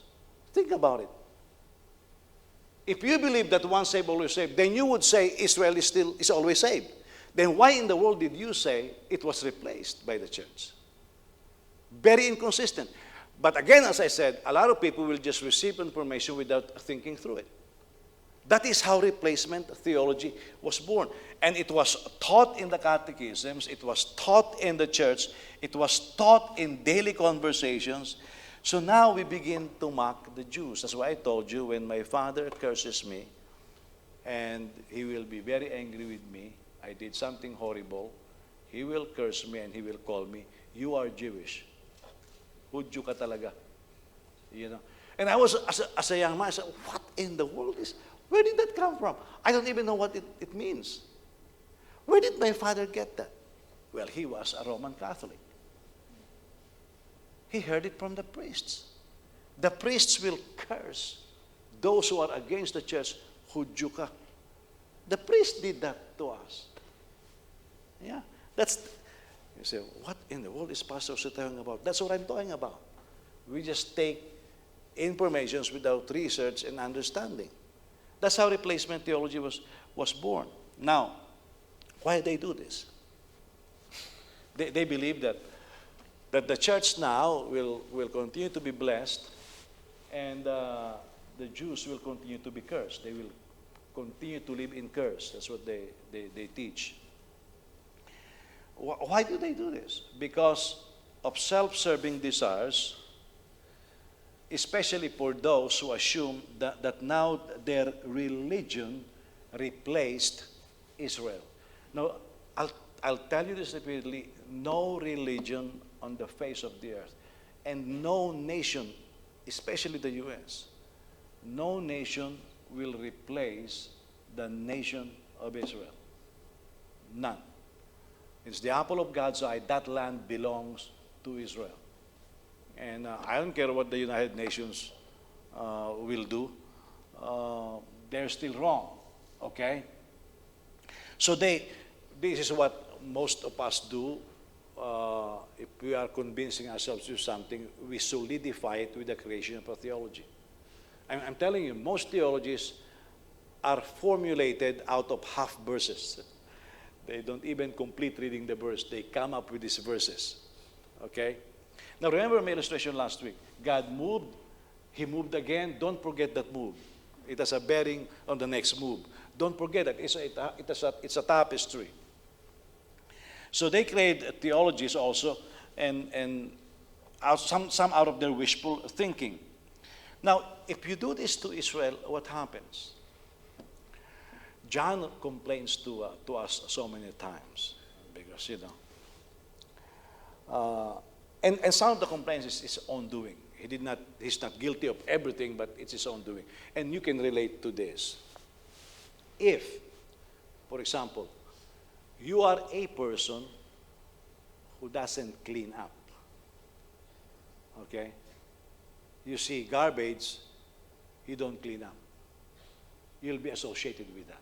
Think about it. If you believe that once saved, always saved, then you would say Israel is always saved. Then why in the world did you say it was replaced by the church? Very inconsistent. But again, as I said, a lot of people will just receive information without thinking through it. That is how replacement theology was born. And it was taught in the catechisms, it was taught in the church, it was taught in daily conversations. So now we begin to mock the Jews. That's why I told you, when my father curses me, and he will be very angry with me, I did something horrible, he will curse me and he will call me, you are Jewish. Hudyo ka talaga. You know. And I was, as a young man, I said, what in the world is, where did that come from? I don't even know what it means. Where did my father get that? Well, he was a Roman Catholic. He heard it from the priests. The priests will curse those who are against the church, Hudyo ka. The priest did that to us. Yeah, you say, what in the world is Pastor talking about? That's what I'm talking about. We just take informations without research and understanding. That's how replacement theology was born. Now, why do they do this? They believe that the church now will continue to be blessed, and the Jews will continue to be cursed. They will continue to live in curse. That's what they teach. Why do they do this? Because of self-serving desires, especially for those who assume that now their religion replaced Israel. Now, I'll tell you this repeatedly, no religion on the face of the earth, and no nation, especially the U.S., no nation will replace the nation of Israel. None. It's the apple of God's eye. That land belongs to Israel. And I don't care what the United Nations will do. They're still wrong. Okay? So this is what most of us do. If we are convincing ourselves to something, we solidify it with the creation of a theology. I'm telling you, most theologies are formulated out of half verses. They don't even complete reading the verse. They come up with these verses. Okay? Now remember my illustration last week. God moved. He moved again. Don't forget that move. It has a bearing on the next move. Don't forget that it's a tapestry. So they create theologies also, and some out of their wishful thinking. Now, if you do this to Israel, what happens? John complains to us so many times because, and some of the complaints is his own doing. He's not guilty of everything, but it's his own doing. And you can relate to this. If, for example, you are a person who doesn't clean up, okay? You see garbage, you don't clean up. You'll be associated with that.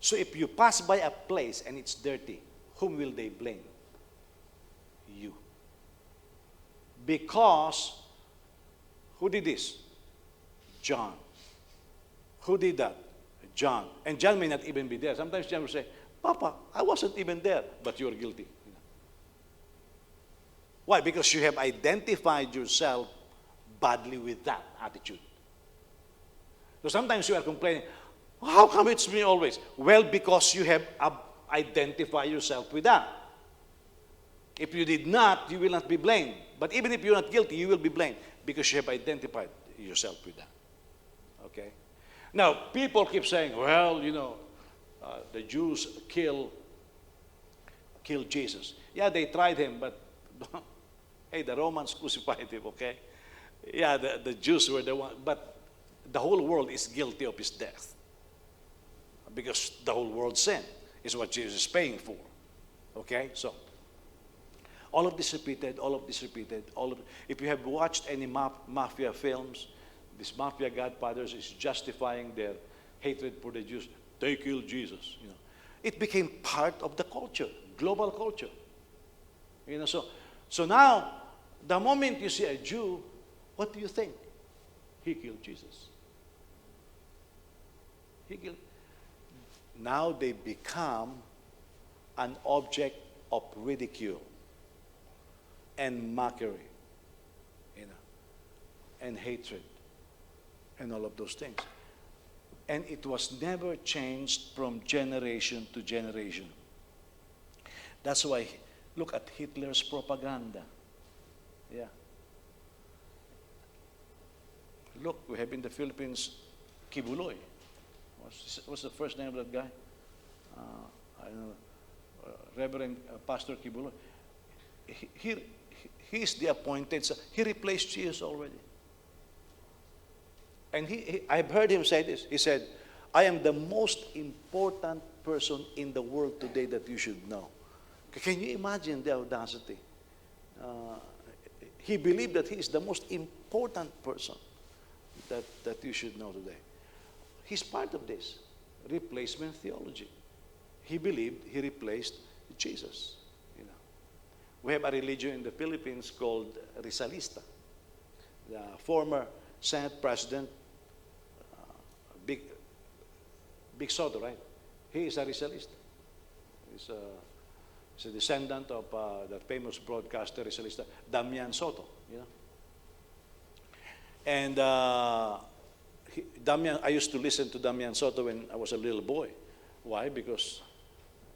So if you pass by a place and it's dirty, whom will they blame? You. Because, who did this? John. Who did that? John. And John may not even be there. Sometimes John will say, Papa, I wasn't even there, but you're guilty. Why? Because you have identified yourself badly with that attitude. So sometimes you are complaining, how come it's me always? Well, because you have identified yourself with that. If you did not, you will not be blamed. But even if you're not guilty, you will be blamed because you have identified yourself with that. Okay? Now, people keep saying, well, the Jews killed Jesus. Yeah, they tried him, but hey, the Romans crucified him, okay? Yeah, the Jews were the one, but the whole world is guilty of his death. Because the whole world sin is what Jesus is paying for. Okay? So, all of this repeated. If you have watched any mafia films, these mafia godfathers is justifying their hatred for the Jews. They killed Jesus. It became part of the culture, global culture. So now, the moment you see a Jew, what do you think? He killed Jesus. Now they become an object of ridicule and mockery, and hatred, and all of those things. And it was never changed from generation to generation. That's why, look at Hitler's propaganda. Yeah. Look, we have in the Philippines, Kibuloy. What's the first name of that guy? I don't know. Reverend Pastor Kibuloy. He's the appointed son. He replaced Jesus already. And I've heard him say this. He said, I am the most important person in the world today that you should know. Can you imagine the audacity? He believed that he is the most important person that you should know today. He's part of this replacement theology. He believed he replaced Jesus. We have a religion in the Philippines called Rizalista. The former Senate President, Big Soto, right? He is a Rizalista. He's a descendant of the famous broadcaster Rizalista, Damian Soto. And I used to listen to Damian Soto when I was a little boy. Why? Because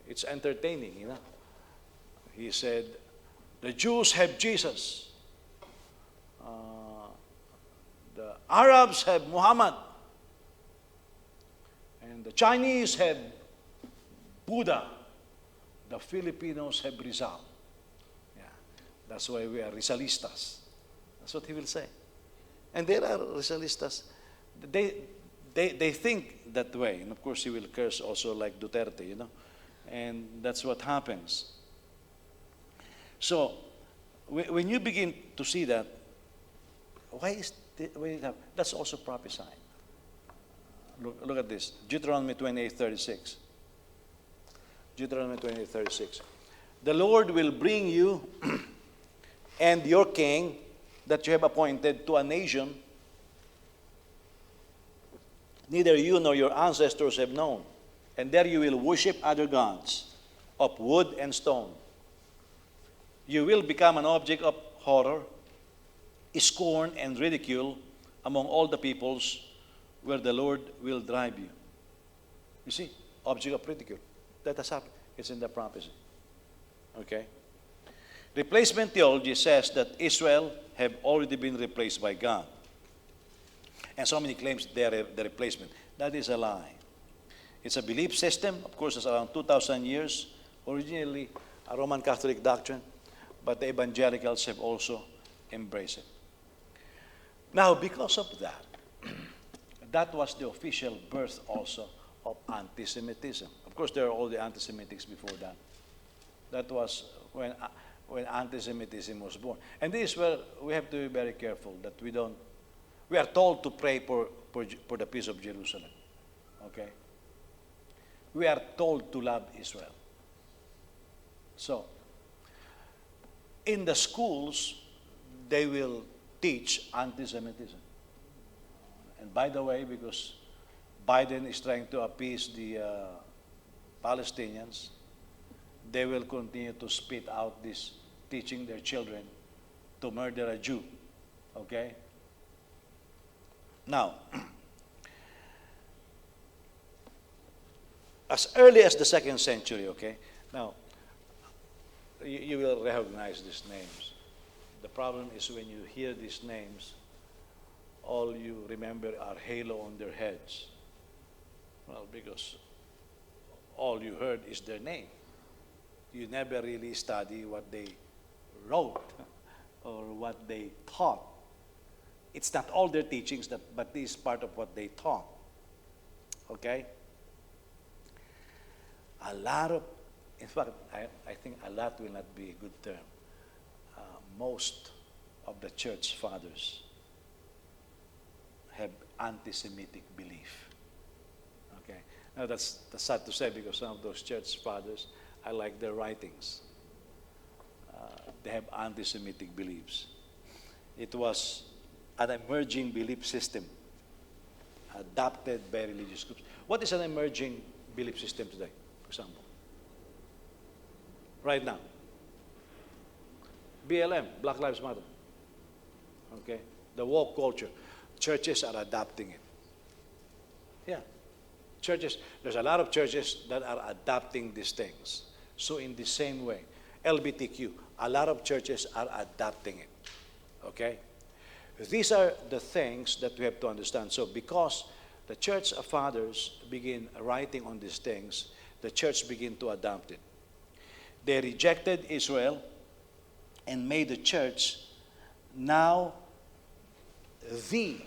it's entertaining, He said, the Jews have Jesus. The Arabs have Muhammad. And the Chinese have Buddha. The Filipinos have Rizal. Yeah, that's why we are Rizalistas. That's what he will say. And there are Rizalistas. They think that way. And of course, he will curse also like Duterte, And that's what happens. So, when you begin to see that, that's also prophesied. Look at this. Deuteronomy 28:36. Deuteronomy 28:36. The Lord will bring you and your king that you have appointed to a nation neither you nor your ancestors have known. And there you will worship other gods of wood and stone. You will become an object of horror, scorn, and ridicule among all the peoples where the Lord will drive you. You see, object of ridicule. That has happened. It's in the prophecy. Okay? Replacement theology says that Israel have already been replaced by God. And so many claims they are the replacement. That is a lie. It's a belief system. Of course, it's around 2,000 years. Originally a Roman Catholic doctrine, but the evangelicals have also embraced it. Now, because of that, that was the official birth also of anti-Semitism. Of course, there are all the anti-Semitics before that. That was when anti-Semitism was born. And this is where we have to be very careful that we are told to pray for the peace of Jerusalem. Okay? We are told to love Israel. So, in the schools, they will teach anti-Semitism. And by the way, because Biden is trying to appease the Palestinians, they will continue to spit out this, teaching their children to murder a Jew. Okay? Now, as early as the 2nd century, okay? Now, you will recognize these names. The problem is when you hear these names, all you remember are halo on their heads. Well, because all you heard is their name. You never really study what they wrote or what they taught. It's not all their teachings, but this is part of what they taught. Okay? A lot of, in fact, I think a lot will not be a good term. Most of the church fathers have anti-Semitic belief. Okay? Now that's sad to say because some of those church fathers, I like their writings. They have anti-Semitic beliefs. It was an emerging belief system adopted by religious groups. What is an emerging belief system today, for example? Right now. BLM, Black Lives Matter. Okay? The woke culture. Churches are adopting it. Yeah. Churches, there's a lot of churches that are adopting these things. So in the same way, LGBTQ, a lot of churches are adopting it. Okay? These are the things that we have to understand. So because the church fathers begin writing on these things, the church begin to adopt it. They rejected Israel and made the church now the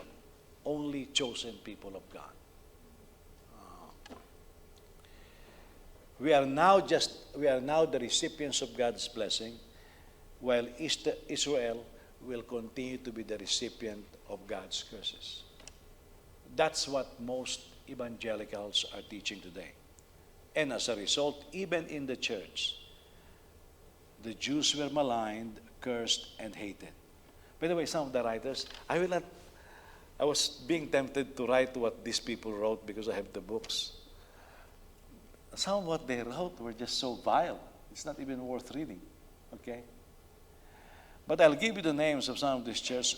only chosen people of God. We are now the recipients of God's blessing, while Israel will continue to be the recipient of God's curses. That's what most evangelicals are teaching today. And as a result, even in the church, the Jews were maligned, cursed, and hated. By the way, some of the writers, I was being tempted to write what these people wrote because I have the books. Some of what they wrote were just so vile. It's not even worth reading. Okay? But I'll give you the names of some of these church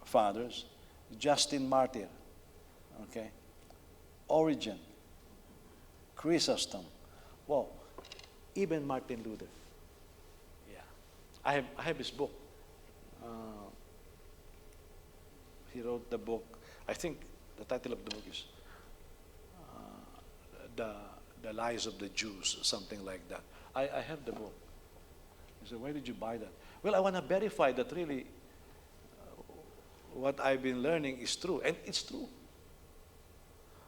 fathers. Justin Martyr. Okay? Origen. Chrysostom. Wow. Even Martin Luther. Yeah. I have his book. He wrote the book. I think the title of the book is The Lies of the Jews, something like that. I have the book. He said, where did you buy that? Well, I want to verify that really what I've been learning is true. And it's true.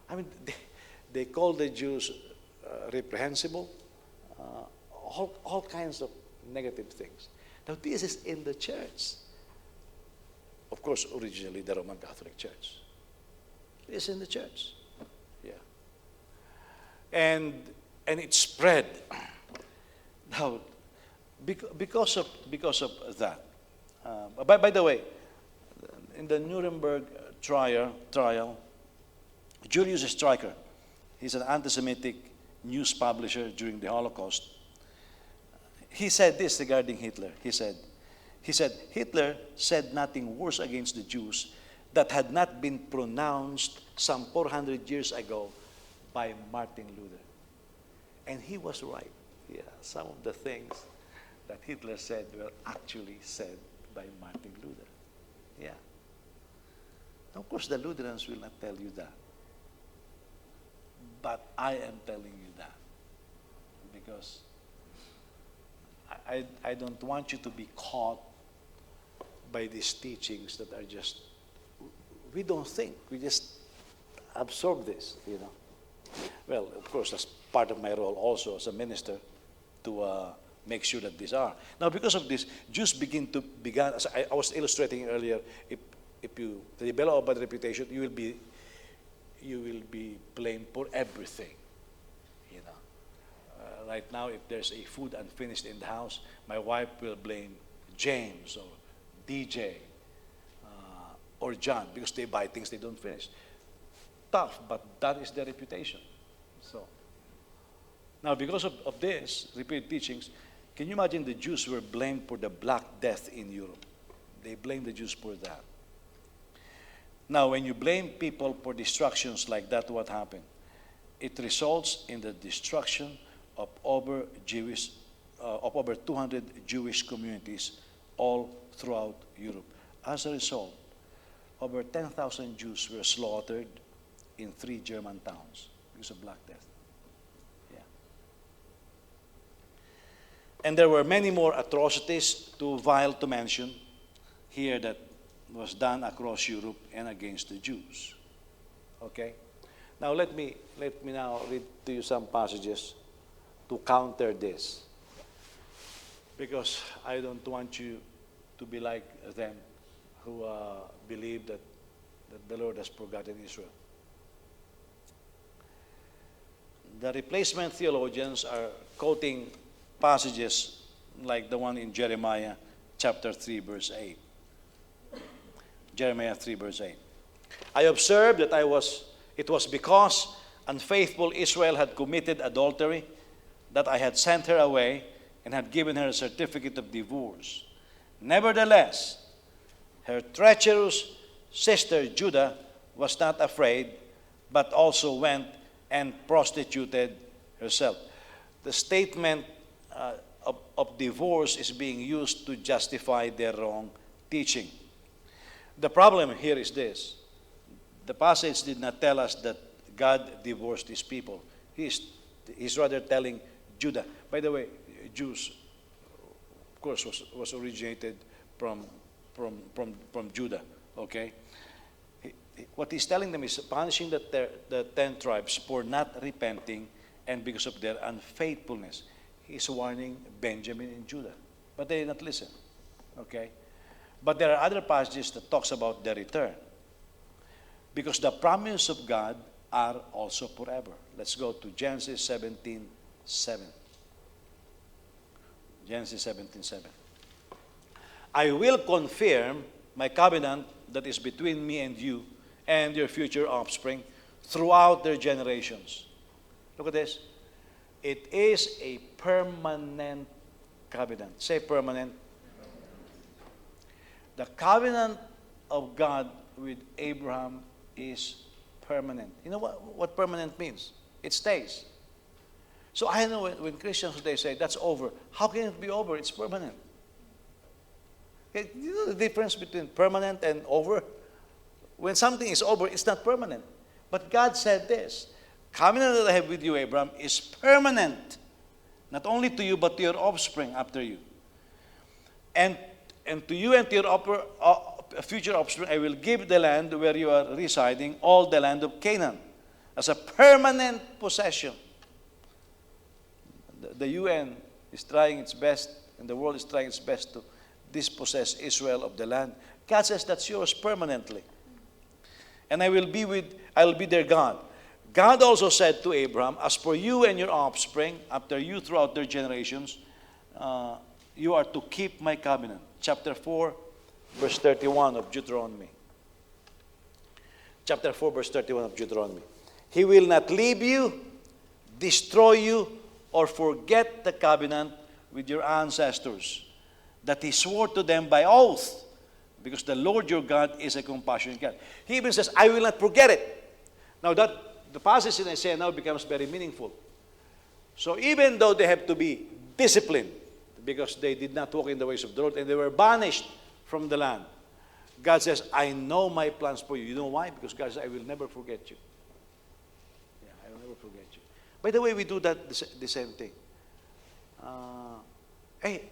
I mean, they call the Jews reprehensible, all kinds of negative things. Now, this is in the church. Of course, originally the Roman Catholic Church. This is in the church. Yeah. And it spread. Now, because of that. By the way, in the Nuremberg trial, Julius Streicher, he's an anti-Semitic news publisher during the Holocaust. He said this regarding Hitler. He said, Hitler said nothing worse against the Jews that had not been pronounced some 400 years ago by Martin Luther. And he was right. Yeah, some of the things that Hitler said were actually said by Martin Luther. Yeah. Of course, the Lutherans will not tell you that. But I am telling you that. Because I don't want you to be caught by these teachings that are just, we don't think, we just absorb this, you know. Well, of course, that's part of my role also as a minister to make sure that these are. Now, because of this, Jews began, as I was illustrating earlier, if you develop a bad reputation, you will be blamed for everything, you know. Right now, if there's a food unfinished in the house, my wife will blame James or DJ or John because they buy things they don't finish. Tough, but that is their reputation. So now, because of this repeated teachings, can you imagine the Jews were blamed for the Black Death in Europe? They blamed the Jews for that. Now, when you blame people for destructions like that, what happened? It results in the destruction of over 200 Jewish communities all throughout Europe. As a result, over 10,000 Jews were slaughtered in 3 German towns because of Black Death. Yeah. And there were many more atrocities, too vile to mention, here that was done across Europe and against the Jews. Okay? Now let me now read to you some passages to counter this. Because I don't want you to be like them who believe that the Lord has forgotten Israel. The replacement theologians are quoting passages like the one in Jeremiah chapter 3, verse 8. Jeremiah 3, verse 8. I observed that it was because unfaithful Israel had committed adultery that I had sent her away and had given her a certificate of divorce. Nevertheless, her treacherous sister Judah was not afraid, but also went and prostituted herself. The statement of divorce is being used to justify their wrong teaching. The problem here is this. The passage did not tell us that God divorced his people. He's rather telling Judah. By the way, Jews, of course, was originated from Judah, okay? What he's telling them is punishing the 10 tribes for not repenting and because of their unfaithfulness. He's warning Benjamin and Judah. But they did not listen, okay? But there are other passages that talks about their return. Because the promises of God are also forever. Let's go to Genesis 17:7. Genesis 17:7. I will confirm my covenant that is between me and you and your future offspring throughout their generations. Look at this. It is a permanent covenant. Say permanent. The covenant of God with Abraham is permanent. You know what permanent means? It stays. So I know when Christians today say, that's over. How can it be over? It's permanent. Okay, you know the difference between permanent and over? When something is over, it's not permanent. But God said this, covenant that I have with you, Abraham, is permanent. Not only to you, but to your offspring after you. And to you and to your future offspring, I will give the land where you are residing, all the land of Canaan, as a permanent possession. The UN is trying its best, and the world is trying its best to dispossess Israel of the land. God says that's yours permanently. And I will be their God. God also said to Abraham, as for you and your offspring, after you throughout their generations, you are to keep my covenant. Chapter 4, verse 31 of Deuteronomy. Chapter 4, verse 31 of Deuteronomy. He will not leave you, destroy you, or forget the covenant with your ancestors that he swore to them by oath, because the Lord your God is a compassionate God. He even says, I will not forget it. Now that the passage in Isaiah now becomes very meaningful. So even though they have to be disciplined because they did not walk in the ways of the Lord and they were banished from the land, God says, I know my plans for you. You know why? Because God says, I will never forget you. Yeah, I will never forget you. By the way, we do that the same thing. Hey,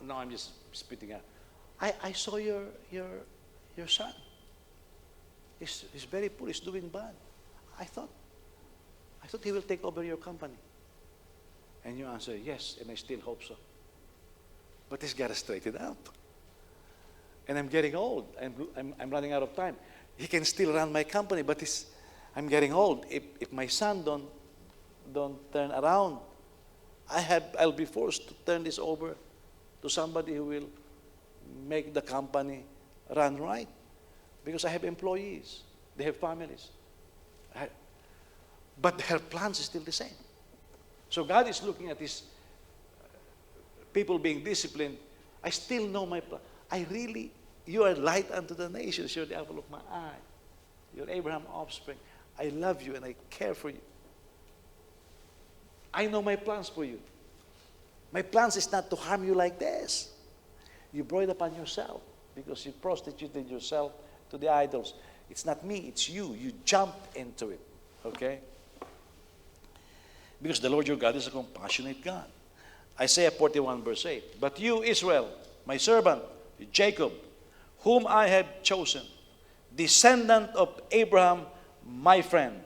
no, I'm just spitting out. I saw your son. He's very poor. He's doing bad. I thought he will take over your company. And you answer, yes, and I still hope so. But he's got to straighten out. And I'm getting old. I'm running out of time. He can still run my company, but I'm getting old. If my son don't turn around, I'll be forced to turn this over to somebody who will make the company run right. Because I have employees. They have families. But their plans is still the same. So God is looking at these people being disciplined. I still know my plan. You are light unto the nations. You're the apple of my eye. You're Abraham's offspring. I love you and I care for you. I know my plans for you. My plans is not to harm you like this. You brought it upon yourself because you prostituted yourself to the idols. It's not me, it's you. You jumped into it. Okay? Because the Lord your God is a compassionate God. Isaiah 41 verse 8. But you, Israel, my servant, Jacob, whom I have chosen, descendant of Abraham, my friend,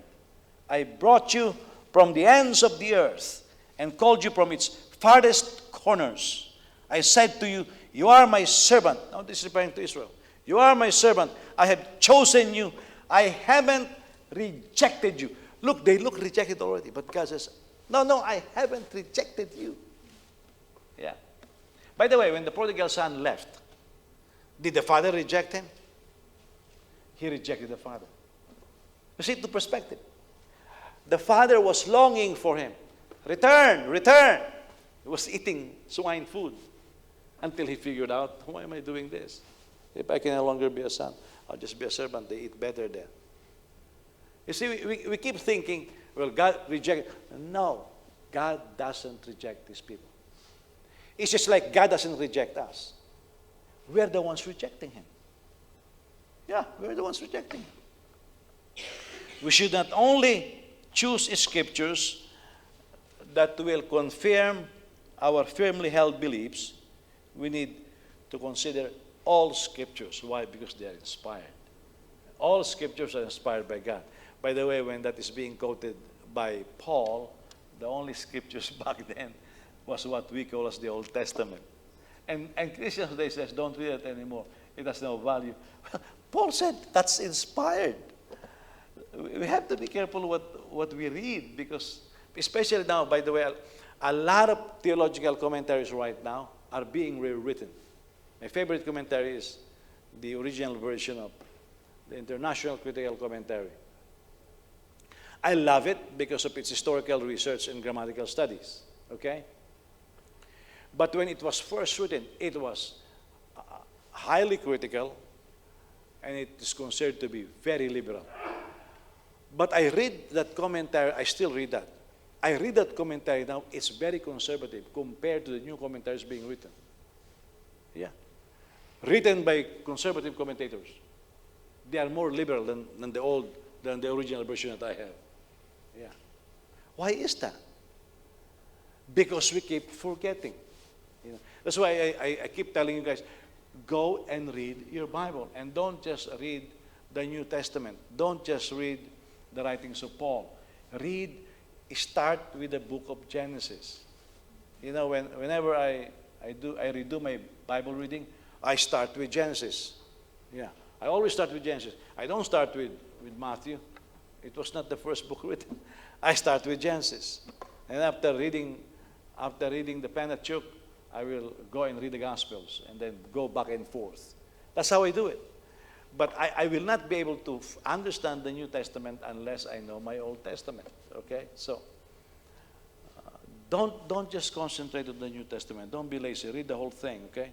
I brought you from the ends of the earth and called you from its farthest corners. I said to you, you are my servant. Now this is referring to Israel. You are my servant. I have chosen you. I haven't rejected you. Look, they look rejected already. But God says, no, I haven't rejected you. Yeah. By the way, when the prodigal son left, did the father reject him? He rejected the father. You see, to perspective. The father was longing for him. Return, return. He was eating swine food until he figured out, why am I doing this? If I can no longer be a son, I'll just be a servant. They eat better there. You see, we keep thinking, well, God rejected. No, God doesn't reject these people. It's just like God doesn't reject us. We're the ones rejecting him. Yeah, we're the ones rejecting him. We should not only choose scriptures that will confirm our firmly held beliefs, we need to consider all scriptures. Why? Because they are inspired. All scriptures are inspired by God. By the way, when that is being quoted by Paul, the only scriptures back then was what we call as the Old Testament. And Christians today says, don't read it anymore. It has no value. Paul said that's inspired. We have to be careful what we read because, especially now, by the way, a lot of theological commentaries right now are being rewritten. My favorite commentary is the original version of the International Critical Commentary. I love it because of its historical research and grammatical studies. Okay? But when it was first written, it was highly critical and it is considered to be very liberal. But I read that commentary, I still read that. I read that commentary now, it's very conservative compared to the new commentaries being written. Yeah. Written by conservative commentators. They are more liberal than the original version that I have. Yeah. Why is that? Because we keep forgetting. You know, that's why I keep telling you guys, go and read your Bible. And don't just read the New Testament. Don't just read the writings of Paul. Start with the book of Genesis. You know, whenever I redo my Bible reading, I start with Genesis. Yeah. I always start with Genesis. I don't start with Matthew. It was not the first book written. I start with Genesis. And after reading the Pentateuch, I will go and read the Gospels and then go back and forth. That's how I do it. But I will not be able to understand the New Testament unless I know my Old Testament. Okay? So, don't just concentrate on the New Testament. Don't be lazy. Read the whole thing. Okay?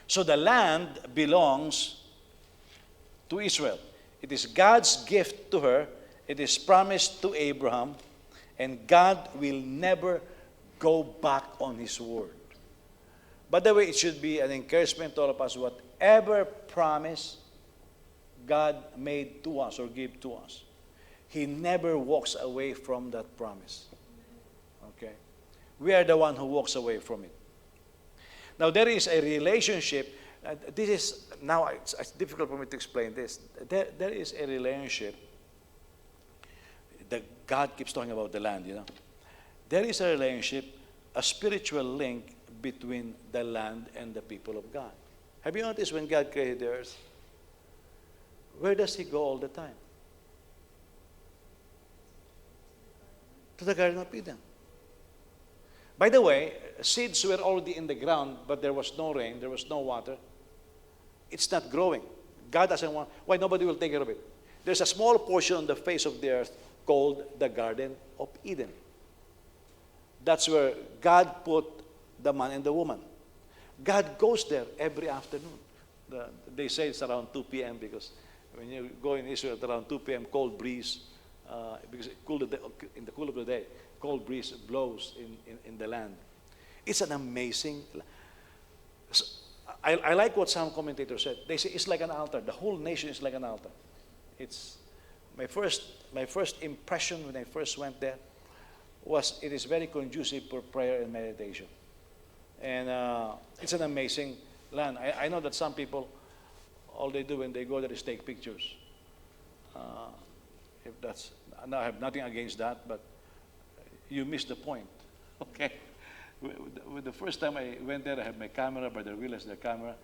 So the land belongs to Israel. It is God's gift to her. It is promised to Abraham. And God will never go back on His word. By the way, it should be an encouragement to all of us. Whatever promise God made to us or gave to us, He never walks away from that promise. Okay? We are the one who walks away from it. Now, there is a relationship. It's difficult for me to explain this. There is a relationship that God keeps talking about the land, There is a relationship, a spiritual link between the land and the people of God. Have you noticed when God created the earth, where does He go all the time? To the Garden of Eden. By the way, seeds were already in the ground, but there was no rain, there was no water. It's not growing. God doesn't want, why nobody will take care of it? There's a small portion on the face of the earth called the Garden of Eden. That's where God put the man and the woman. God goes there every afternoon. They say it's around 2 p.m. because when you go in Israel at around 2 p.m., cold breeze, because in the cool of the day, cold breeze blows in the land. It's an amazing. I like what some commentators said. They say it's like an altar. The whole nation is like an altar. It's my first impression when I first went there was it is very conducive for prayer and meditation. And it's an amazing land. I know that some people, all they do when they go there is take pictures. I have nothing against that, but you miss the point. Okay? With the first time I went there, I had my camera, but I realized the camera,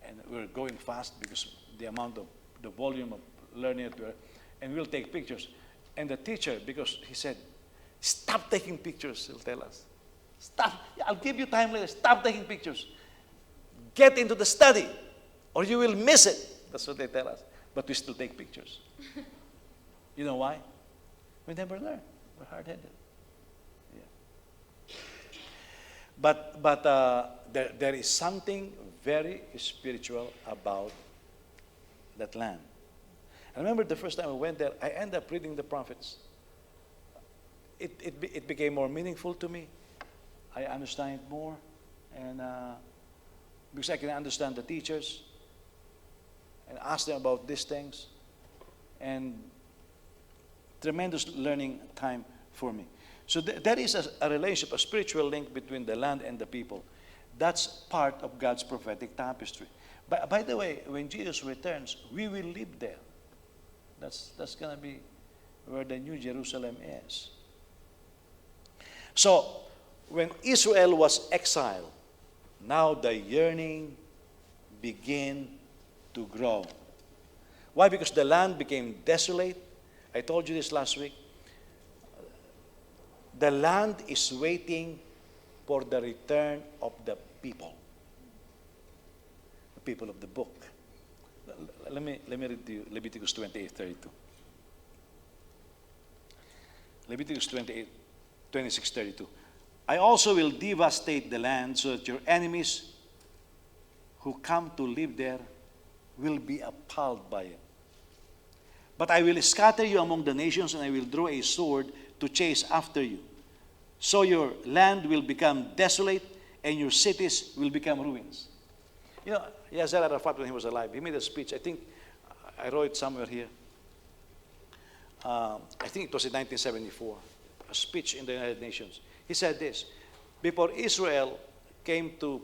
and we were going fast because the volume of learning it, and we'll take pictures. And the teacher, because he said, stop taking pictures, he'll tell us. Stop, I'll give you time later, stop taking pictures. Get into the study, or you will miss it. That's what they tell us. But we still take pictures. You know why? We never learn. We're hard-headed. Yeah. But there is something very spiritual about that land. I remember the first time I went there, I ended up reading the prophets. It became more meaningful to me. I understand it more, and because I can understand the teachers and ask them about these things, and tremendous learning time for me. So there is a relationship, a spiritual link between the land and the people. That's part of God's prophetic tapestry. By the way, when Jesus returns, we will live there. That's going to be where the New Jerusalem is. So, when Israel was exiled, now the yearning began to grow. Why? Because the land became desolate. I told you this last week. The land is waiting for the return of the people of the book. Let me read to you Leviticus 28:32. Leviticus 26:32. I also will devastate the land so that your enemies who come to live there will be appalled by it. But I will scatter you among the nations, and I will draw a sword to chase after you. So your land will become desolate, and your cities will become ruins. You know, Yasser Arafat, when he was alive, he made a speech. I think I wrote it somewhere here. I think it was in 1974, a speech in the United Nations. He said this: before Israel came to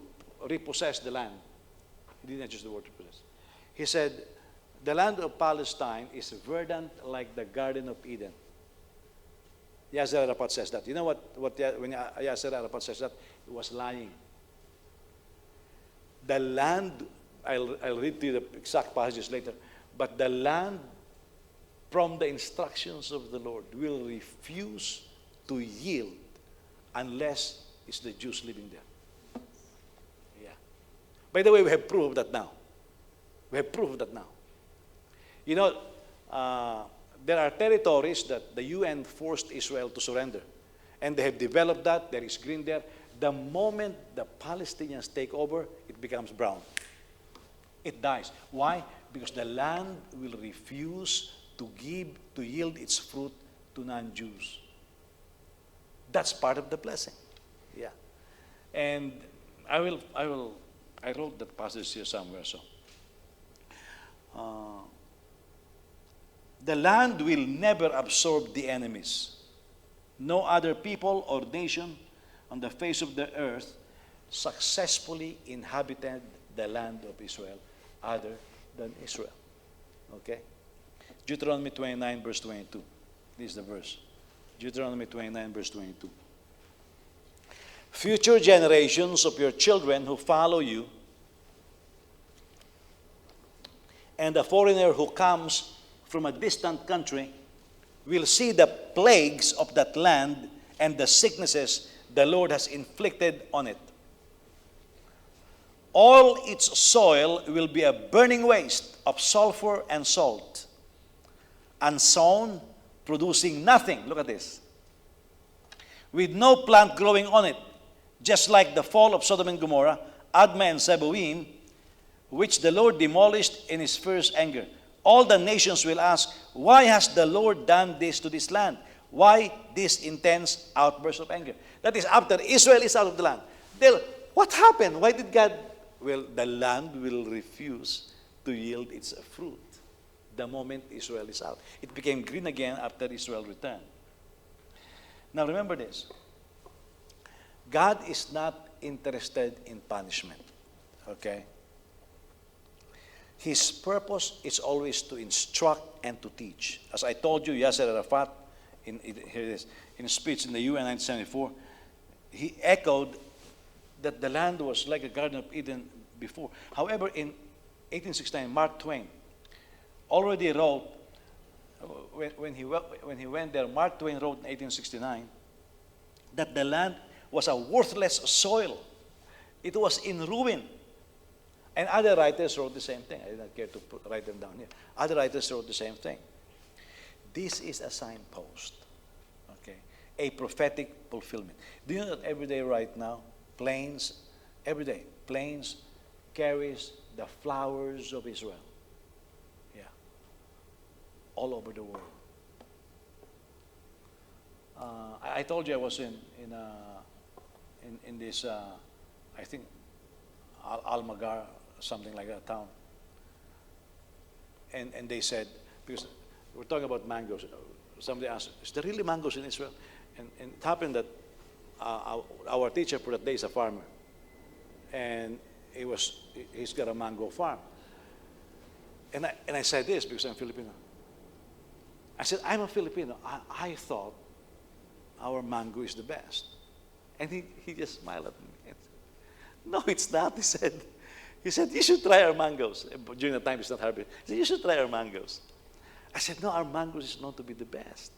repossess the land, he didn't use the word repossess. He said, the land of Palestine is verdant like the Garden of Eden. Yasser Arafat says that. You know what when Yasser Arafat says that, he was lying. The land, I'll read to you the exact passages later, but the land from the instructions of the Lord will refuse to yield unless it's the Jews living there. Yeah. By the way, we have proved that now. We have proved that now. You know, there are territories that the UN forced Israel to surrender. And they have developed that. There is green there. The moment the Palestinians take over, it becomes brown. It dies. Why? Because the land will refuse to yield its fruit to non-Jews. That's part of the blessing. Yeah. And I wrote that passage here somewhere. So, the land will never absorb the enemies. No other people or nation on the face of the earth successfully inhabited the land of Israel other than Israel. Okay? Deuteronomy 29, verse 22. This is the verse. Deuteronomy 29, verse 22. Future generations of your children who follow you, and a foreigner who comes from a distant country will see the plagues of that land and the sicknesses the Lord has inflicted on it. All its soil will be a burning waste of sulfur and salt, unsown, producing nothing. Look at this. With no plant growing on it, just like the fall of Sodom and Gomorrah, Admah and Zeboim, which the Lord demolished in his fierce anger. All the nations will ask, why has the Lord done this to this land? Why this intense outburst of anger? That is after Israel is out of the land. What happened? Why did God? Well, the land will refuse to yield its fruit the moment Israel is out. It became green again after Israel returned. Now remember this. God is not interested in punishment. Okay? His purpose is always to instruct and to teach. As I told you, Yasser Arafat, here it is, in a speech in the UN 1974, he echoed that the land was like a Garden of Eden before. However, in 1869, Mark Twain already wrote, when he went there, Mark Twain wrote in 1869 that the land was a worthless soil. It was in ruin. And other writers wrote the same thing. I did not care to write them down here. Other writers wrote the same thing. This is a signpost, okay? A prophetic fulfillment. Do you know that every day right now, planes carries the flowers of Israel. Yeah. All over the world. I told you I was in this, I think, Almagar, something like that town. And they said, because we're talking about mangoes, somebody asked, is there really mangoes in Israel? And it happened that our teacher for that day is a farmer. And he's got a mango farm. And I said this because I'm Filipino. I said, I'm a Filipino. I thought our mango is the best. And he just smiled at me. No, it's not, he said. He said, you should try our mangoes. During the time it's not harvest. He said, you should try our mangoes. I said, no, our mangoes is known to be the best.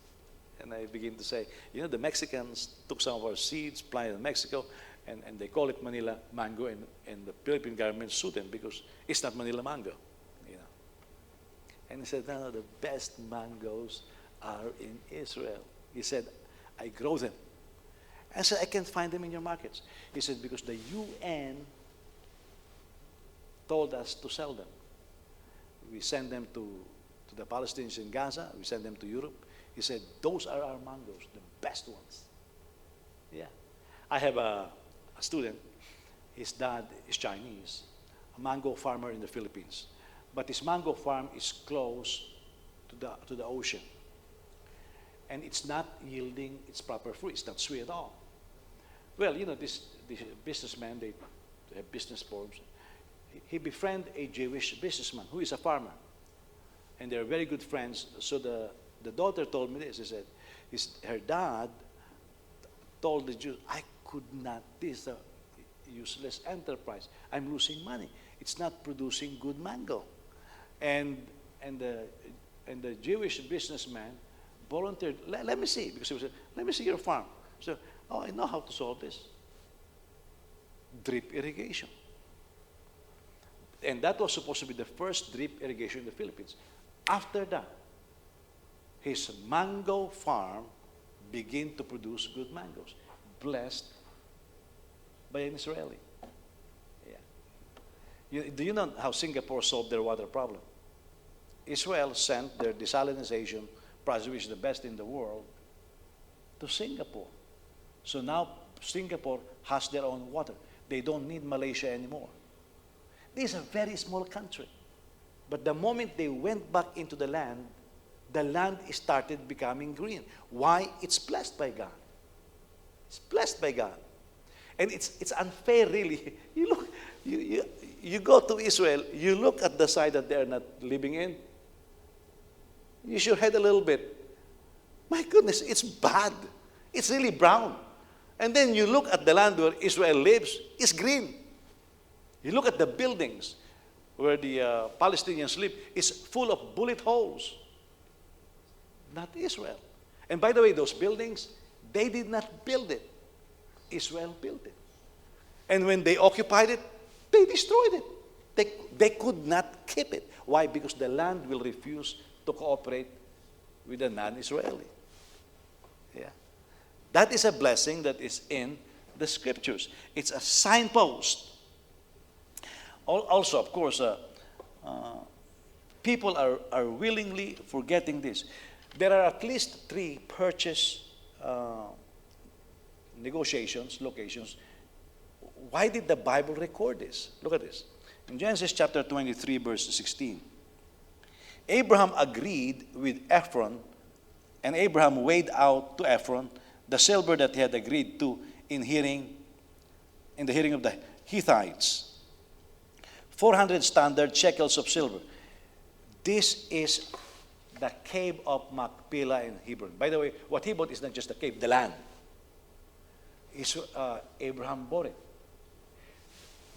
And I begin to say, you know, the Mexicans took some of our seeds, planted in Mexico, and they call it Manila mango, and the Philippine government sued them because it's not Manila mango. You know. And he said, no, the best mangoes are in Israel. He said, I grow them. I said, I can't find them in your markets. He said, because the UN told us to sell them. We send them to the Palestinians in Gaza. We send them to Europe. He said, those are our mangoes, the best ones. Yeah. I have a student. His dad is Chinese, a mango farmer in the Philippines. But his mango farm is close to the ocean. And it's not yielding its proper fruit. It's not sweet at all. Well, you know, this businessman, they have business forums. He befriended a Jewish businessman who is a farmer. And they're very good friends. So the daughter told me this. She said, her dad told the Jews, I could not, this is a useless enterprise. I'm losing money. It's not producing good mango. And the Jewish businessman volunteered, let me see, because he said, let me see your farm. So, I know how to solve this. Drip irrigation. And that was supposed to be the first drip irrigation in the Philippines. After that, his mango farm began to produce good mangoes, blessed by an Israeli. Yeah. Do you know how Singapore solved their water problem? Israel sent their desalination project, which is the best in the world, to Singapore. So now Singapore has their own water. They don't need Malaysia anymore. This is a very small country. But the moment they went back into the land started becoming green. Why? It's blessed by God. It's blessed by God. And it's unfair, really. You go to Israel, you look at the side that they're not living in, you should head a little bit. My goodness, it's bad. It's really brown. And then you look at the land where Israel lives, it's green. You look at the buildings where the Palestinians live, it's full of bullet holes. Not Israel. And by the way, those buildings, they did not build it. Israel built it. And when they occupied it, they destroyed it. They could not keep it. Why? Because the land will refuse to cooperate with the non-Israeli. Yeah. That is a blessing that is in the scriptures. It's a signpost. Also, of course, people are willingly forgetting this. There are at least 3 purchase negotiations, locations. Why did the Bible record this? Look at this. In Genesis chapter 23, verse 16, Abraham agreed with Ephron, and Abraham weighed out to Ephron the silver that he had agreed to in the hearing of the Hittites. 400 standard shekels of silver. This is the cave of Machpelah in Hebron. By the way, what he bought is not just the cave, the land. Abraham bought it.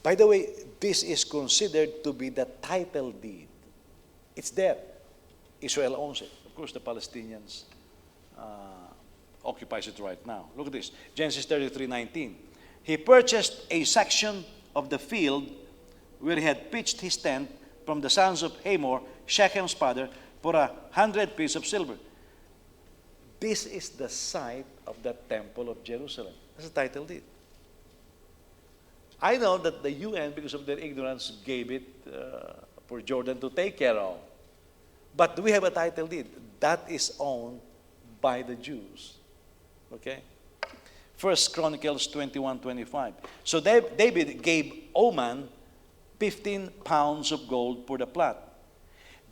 By the way, this is considered to be the title deed. It's there. Israel owns it. Of course, the Palestinians occupies it right now. Look at this. Genesis 33:19. He purchased a section of the field where he had pitched his tent from the sons of Hamor, Shechem's father, for 100 pieces of silver. This is the site of the Temple of Jerusalem. That's the title deed. I know that the UN, because of their ignorance, gave it for Jordan to take care of. But we have a title deed. That is owned by the Jews. Okay? 1 Chronicles 21:25. So David gave Oman 15 pounds of gold for the plot.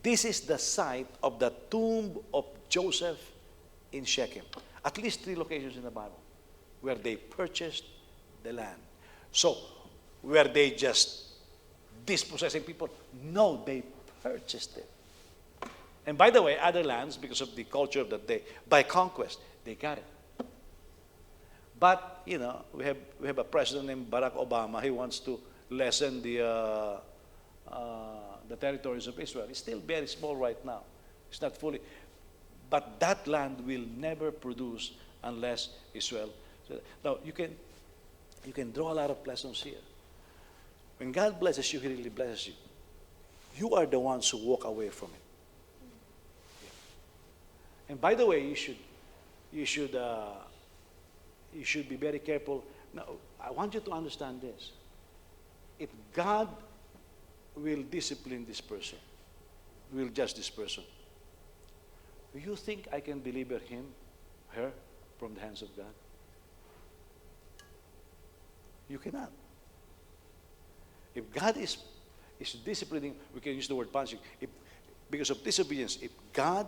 This is the site of the tomb of Joseph in Shechem. At least 3 locations in the Bible where they purchased the land. So, were they just dispossessing people? No, they purchased it. And by the way, other lands, because of the culture of that day, by conquest, they got it. But, you know, we have a president named Barack Obama. He wants to lessen the territories of Israel. It's still very small right now. It's not fully. But that land will never produce unless Israel. Now, you can draw a lot of lessons here. When God blesses you, He really blesses you. You are the ones who walk away from it. Yeah. And by the way, you should be very careful. Now, I want you to understand this. If God will discipline this person, will judge this person, do you think I can deliver her from the hands of God? You cannot. If God is disciplining, we can use the word punishing. Because of disobedience, if God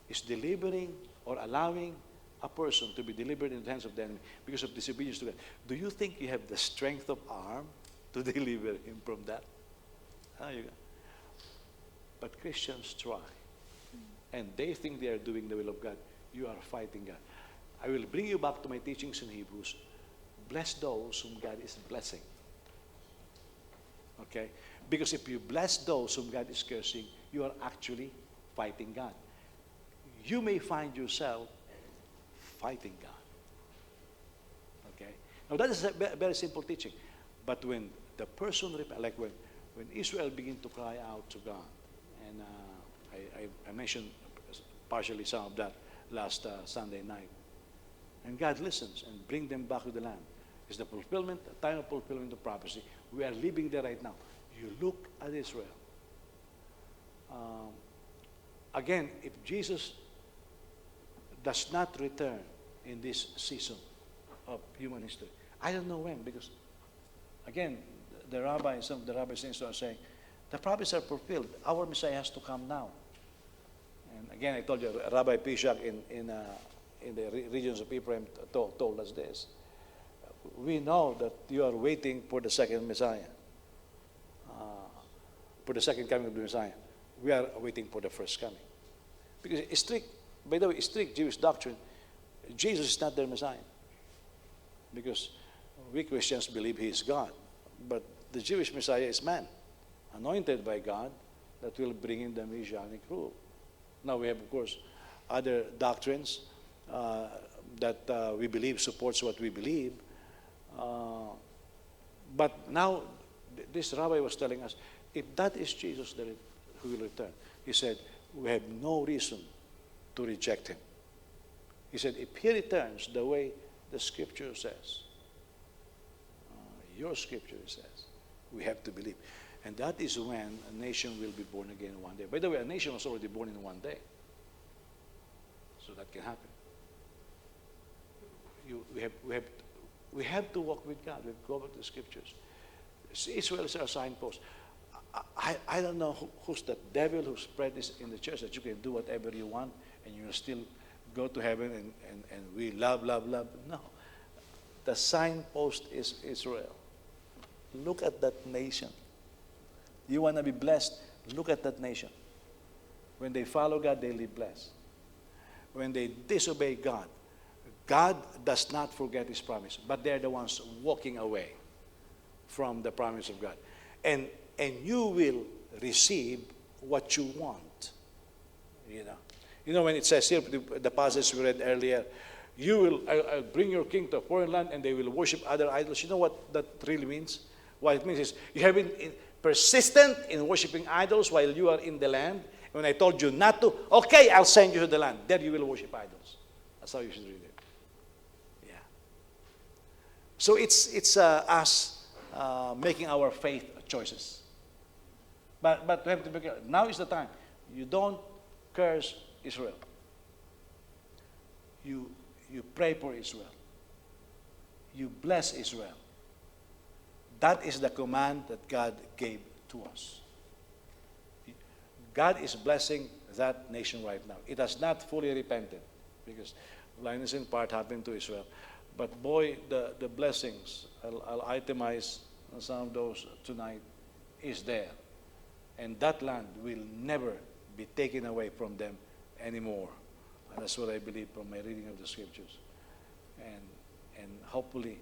is delivering or allowing a person to be delivered in the hands of the enemy because of disobedience to God, do you think you have the strength of arm to deliver him from that? But Christians try. And they think they are doing the will of God. You are fighting God. I will bring you back to my teachings in Hebrews. Bless those whom God is blessing. Okay? Because if you bless those whom God is cursing, you are actually fighting God. You may find yourself fighting God. Okay? Now that is a very simple teaching. But when the person, like when Israel began to cry out to God, and I mentioned partially some of that last Sunday night, and God listens and brings them back to the land. It's the fulfillment, the time of fulfillment of prophecy. We are living there right now. You look at Israel. Again, if Jesus does not return in this season of human history, I don't know when, because again, the rabbis, some of the rabbis are saying, the prophecies are fulfilled. Our Messiah has to come now. And again, I told you, Rabbi Pishak in the regions of Ephraim told us this. We know that you are waiting for the second Messiah, for the second coming of the Messiah. We are waiting for the first coming. Because by the way, strict Jewish doctrine, Jesus is not their Messiah. Because we Christians believe he is God. But the Jewish Messiah is man, anointed by God, that will bring in the Messianic rule. Now we have, of course, other doctrines that we believe supports what we believe. But now, this rabbi was telling us, if that is Jesus who will return, he said, we have no reason to reject him. He said, if he returns the way the Scripture says, your Scripture says, we have to believe. And that is when a nation will be born again one day. By the way, a nation was already born in one day. So that can happen. We have to walk with God. We have to go back to the Scriptures. Israel is our signpost. I don't know who's the devil who spread this in the church, that you can do whatever you want and you'll still go to heaven and we love. No. The signpost is Israel. Look at that nation. You want to be blessed? Look at that nation. When they follow God, they live blessed. When they disobey God, God does not forget his promise, but they're the ones walking away from the promise of God. And you will receive what you want. You know when it says here, the passage we read earlier, I'll bring your king to a foreign land and they will worship other idols. You know what that really means? What it means is you have been persistent in worshiping idols while you are in the land. When I told you not to, okay, I'll send you to the land. There you will worship idols. That's how you should read it. Yeah. So it's us making our faith choices. But we have to be careful. Now is the time. You don't curse Israel. You pray for Israel. You bless Israel. That is the command that God gave to us. God is blessing that nation right now. It has not fully repented because blindness in part happened to Israel. But boy, the blessings, I'll itemize some of those tonight, is there. And that land will never be taken away from them anymore. And that's what I believe from my reading of the Scriptures. And hopefully,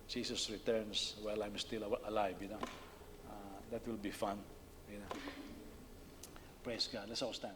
Jesus returns while I'm still alive, that will be fun, Praise God. Let's all stand.